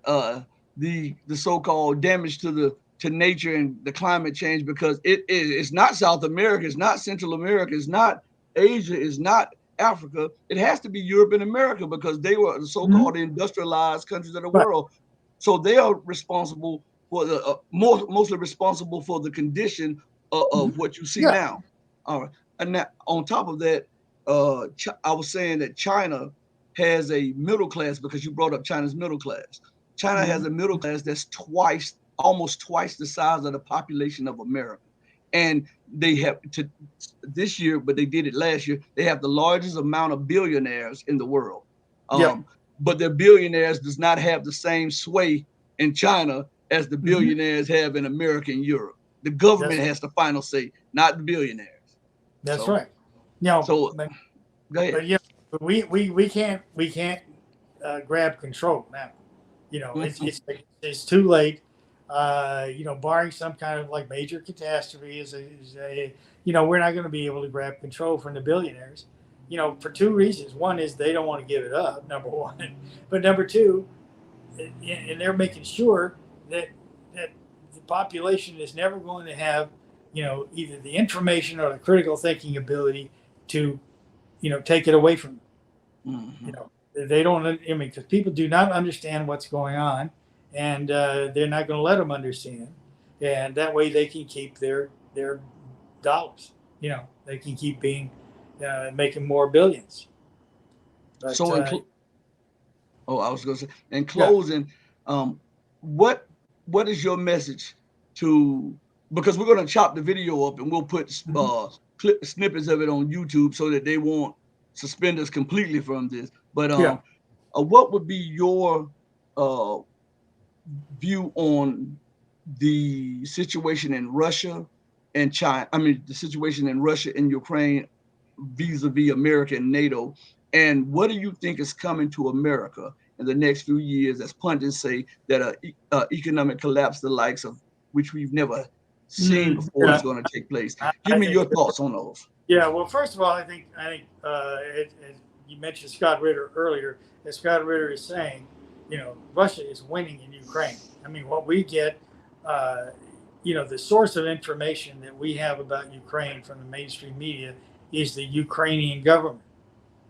the so-called damage to nature and the climate change? Because it's not South America, it's not Central America, it's not Asia, it's not Africa. It has to be Europe and America, because they were the so-called industrialized countries of the world. So they are responsible for mostly responsible for the condition of what you see now. All right. And now, on top of that, I was saying that China has a middle class, because you brought up China's middle class. China has a middle class that's almost twice the size of the population of America. And they have this year, but they did it last year, they have the largest amount of billionaires in the world. But their billionaires does not have the same sway in China as the billionaires have in America and Europe. The government has the final say, not the billionaires. That's So- right. No, So but, go ahead. but yeah, but we can't grab control now. You know, it's too late. You know, barring some kind of like major catastrophe, you know, we're not going to be able to grab control from the billionaires. You know, for two reasons. One is they don't want to give it up. Number one, but number two, and they're making sure that the population is never going to have, you know, either the information or the critical thinking ability to, you know, take it away from them. You know, they don't. I mean, because people do not understand what's going on, and they're not going to let them understand, and that way they can keep their dollars. You know, they can keep being making more billions. But, So I was going to say, in closing, what is your message to, because we're going to chop the video up and we'll put snippets of it on YouTube so that they won't suspend us completely from this. But what would be your view on the situation in Russia and China? I mean, the situation in Russia and Ukraine vis-a-vis America and NATO. And what do you think is coming to America in the next few years, as pundits say, that an economic collapse, the likes of which we've never seen before, is going to take place? Give me your thoughts on those. Yeah, well, first of all, I think you mentioned Scott Ritter earlier. As Scott Ritter is saying, you know, Russia is winning in Ukraine. I mean, what we get, you know, the source of information that we have about Ukraine from the mainstream media is the Ukrainian government.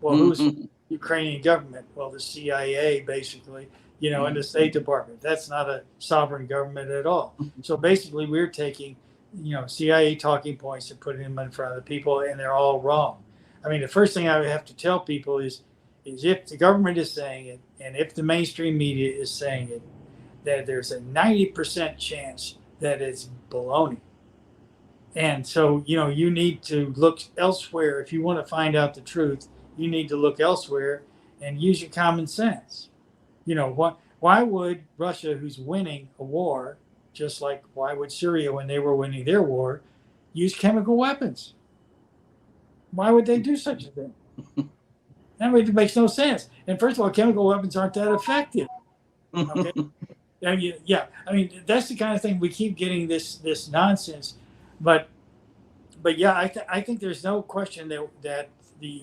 Well, who's the Ukrainian government? Well, the CIA, basically, you know, and the State Department. That's not a sovereign government at all. So basically, we're taking, you know, CIA talking points and putting them in front of the people, and they're all wrong. I mean, the first thing I would have to tell people is if the government is saying it, and if the mainstream media is saying it, that there's a 90% chance that it's baloney. And so, you know, you need to look elsewhere. If you want to find out the truth, you need to look elsewhere and use your common sense. You know, why would Russia, who's winning a war, just like why would Syria, when they were winning their war, use chemical weapons? Why would they do such a thing? That makes no sense. And first of all, chemical weapons aren't that effective. Okay. I mean, that's the kind of thing we keep getting this nonsense, but yeah, I think there's no question that the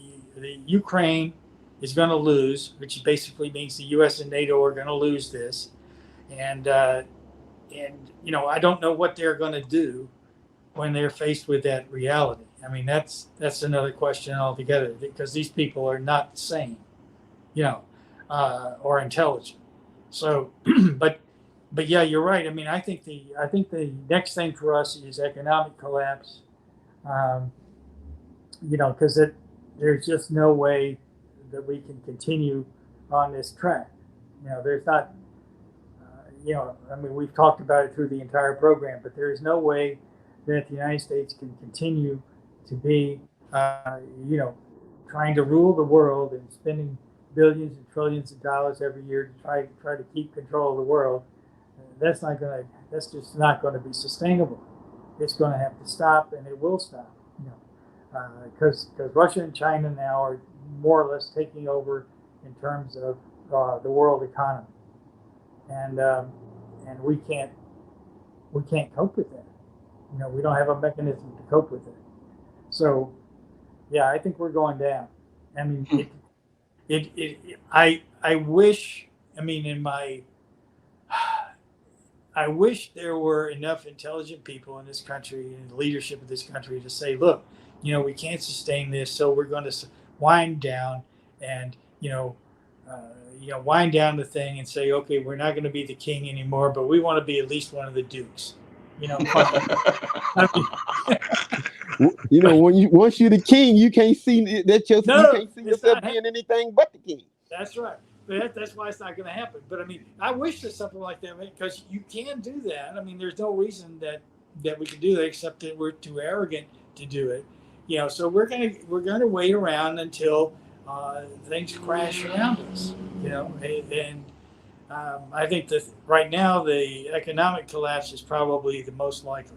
Ukraine is going to lose, which basically means the US and NATO are going to lose this, and you know, I don't know what they're going to do when they're faced with that reality. I mean, that's another question altogether, because these people are not sane, you know, or intelligent. So, but yeah, you're right. I mean, I think the next thing for us is economic collapse. You know, because there's just no way that we can continue on this track. You know, there's not. You know, I mean, we've talked about it through the entire program, but there is no way that the United States can continue to be, you know, trying to rule the world and spending billions and trillions of dollars every year to try to keep control of the world. That's just not going to be sustainable. It's going to have to stop, and it will stop. You know, because Russia and China now are more or less taking over in terms of the world economy, and we can't cope with that. You know, we don't have a mechanism to cope with it. So, yeah, I think we're going down. I mean, I wish. I mean, I wish there were enough intelligent people in this country and the leadership of this country to say, look, you know, we can't sustain this, so we're going to wind down and, wind down the thing and say, okay, we're not going to be the king anymore, but we want to be at least one of the dukes. You know, you know, once you're the king, you can't see that you can't see yourself being anything but the king. That's right. But that's why it's not going to happen. But I mean, I wish there's something like that, because you can do that. I mean, there's no reason that we can do that except that we're too arrogant to do it. You know, so we're gonna wait around until things crash around us. You know, and I think that right now the economic collapse is probably the most likely.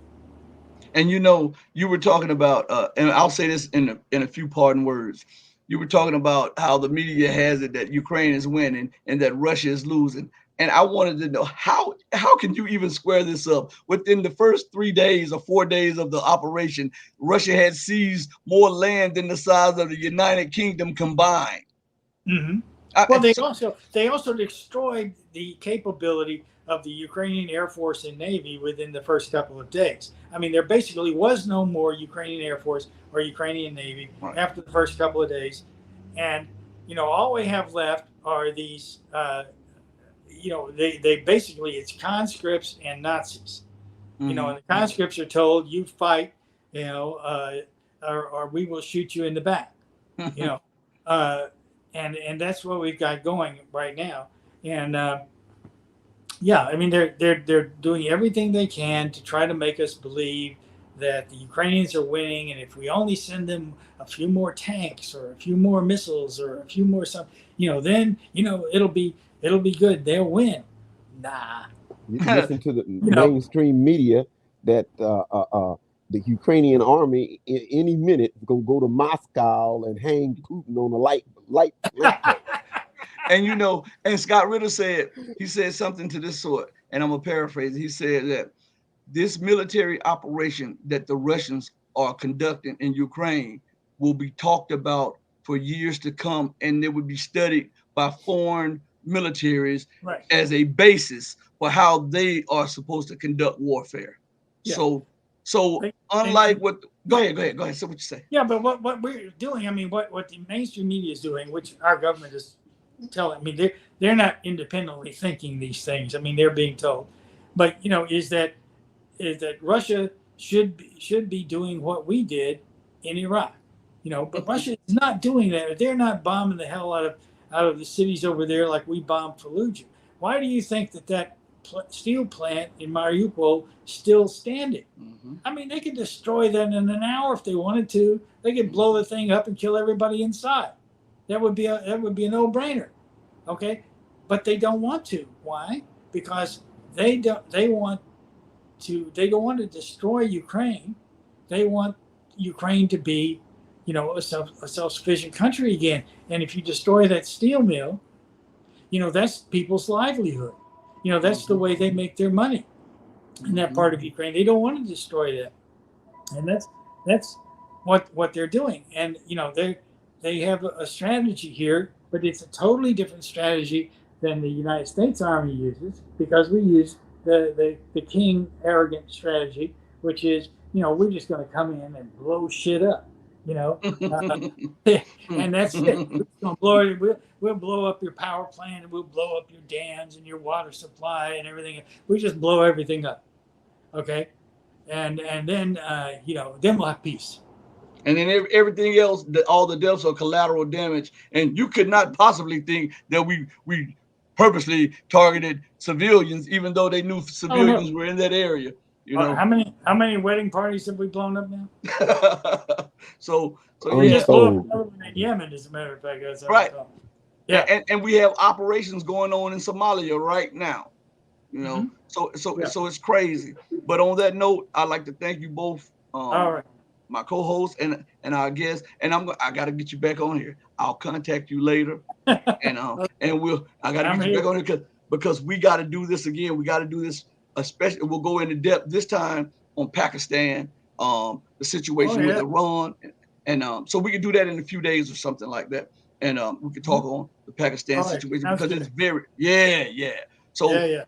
And you were talking about, and I'll say this in a few parting words. You were talking about how the media has it that Ukraine is winning and that Russia is losing. And I wanted to know how can you even square this up? Within the first 3 days or 4 days of the operation, Russia had seized more land than the size of the United Kingdom combined. Mm-hmm. I- Well, they so- also destroyed the capability of the Ukrainian Air Force and Navy within the first couple of days. I mean, there basically was no more Ukrainian Air Force or Ukrainian Navy Right. after the first couple of days, and all we have left are these. They basically, it's conscripts and Nazis. And the conscripts are told, you fight, or we will shoot you in the back. And that's what we've got going right now. And I mean, they're doing everything they can to try to make us believe that the Ukrainians are winning, and if we only send them a few more tanks or a few more missiles or a few more something, then it'll be good. They'll win. Nah. You listen to the mainstream media that the Ukrainian army in any minute is gonna go to Moscow and hang Putin on a light pole. And Scott Ritter said something to this sort, and I'm gonna paraphrase it. He said that this military operation that the Russians are conducting in Ukraine will be talked about for years to come, and it would be studied by foreign militaries as a basis for how they are supposed to conduct warfare. Yeah. So unlike what go ahead, say what you say. Yeah, but what we're doing, I mean, what the mainstream media is doing, which our government is telling, I mean, they're not independently thinking these things. I mean, they're being told. But is that Russia should be doing what we did in Iraq. But Russia is not doing that. They're not bombing the hell out of the cities over there like we bombed Fallujah. Why do you think that steel plant in Mariupol still standing? Mm-hmm. I mean, they could destroy that in an hour if they wanted to. They could blow the thing up and kill everybody inside. That would be a no-brainer. Okay, but they don't want to. Why? Because they don't want to destroy Ukraine. They want Ukraine to be, a self-sufficient country again. And if you destroy that steel mill, that's people's livelihood. That's the way they make their money in that part of Ukraine. They don't want to destroy that. And that's what they're doing. And, they have a strategy here, but it's a totally different strategy than the United States Army uses, because we use the king arrogant strategy, which is, we're just going to come in and blow shit up, and that's it. We're going to blow it. We'll blow up your power plant, and we'll blow up your dams and your water supply and everything. We just blow everything up, okay? And then then we'll have peace. And then everything else, all the deaths are collateral damage. And you could not possibly think that we purposely targeted civilians, even though they knew civilians were in that area. How many wedding parties have we blown up now? so we just blew up another one in Yemen, as a matter of fact. That's right. Yeah. And we have operations going on in Somalia right now. So it's crazy. But on that note, I'd like to thank you both. All right. My co-host and our guest, and I got to get you back on here. I'll contact you later, and I got to get you back on here because we got to do this again. We got to do this, especially. We'll go into depth this time on Pakistan, the situation with Iran, and so we can do that in a few days or something like that, and we can talk on the Pakistan situation because it's very So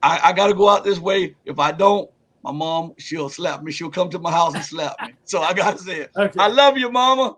I got to go out this way. If I don't, my mom, she'll slap me. She'll come to my house and slap me. So I got to say it. Okay. I love you, mama.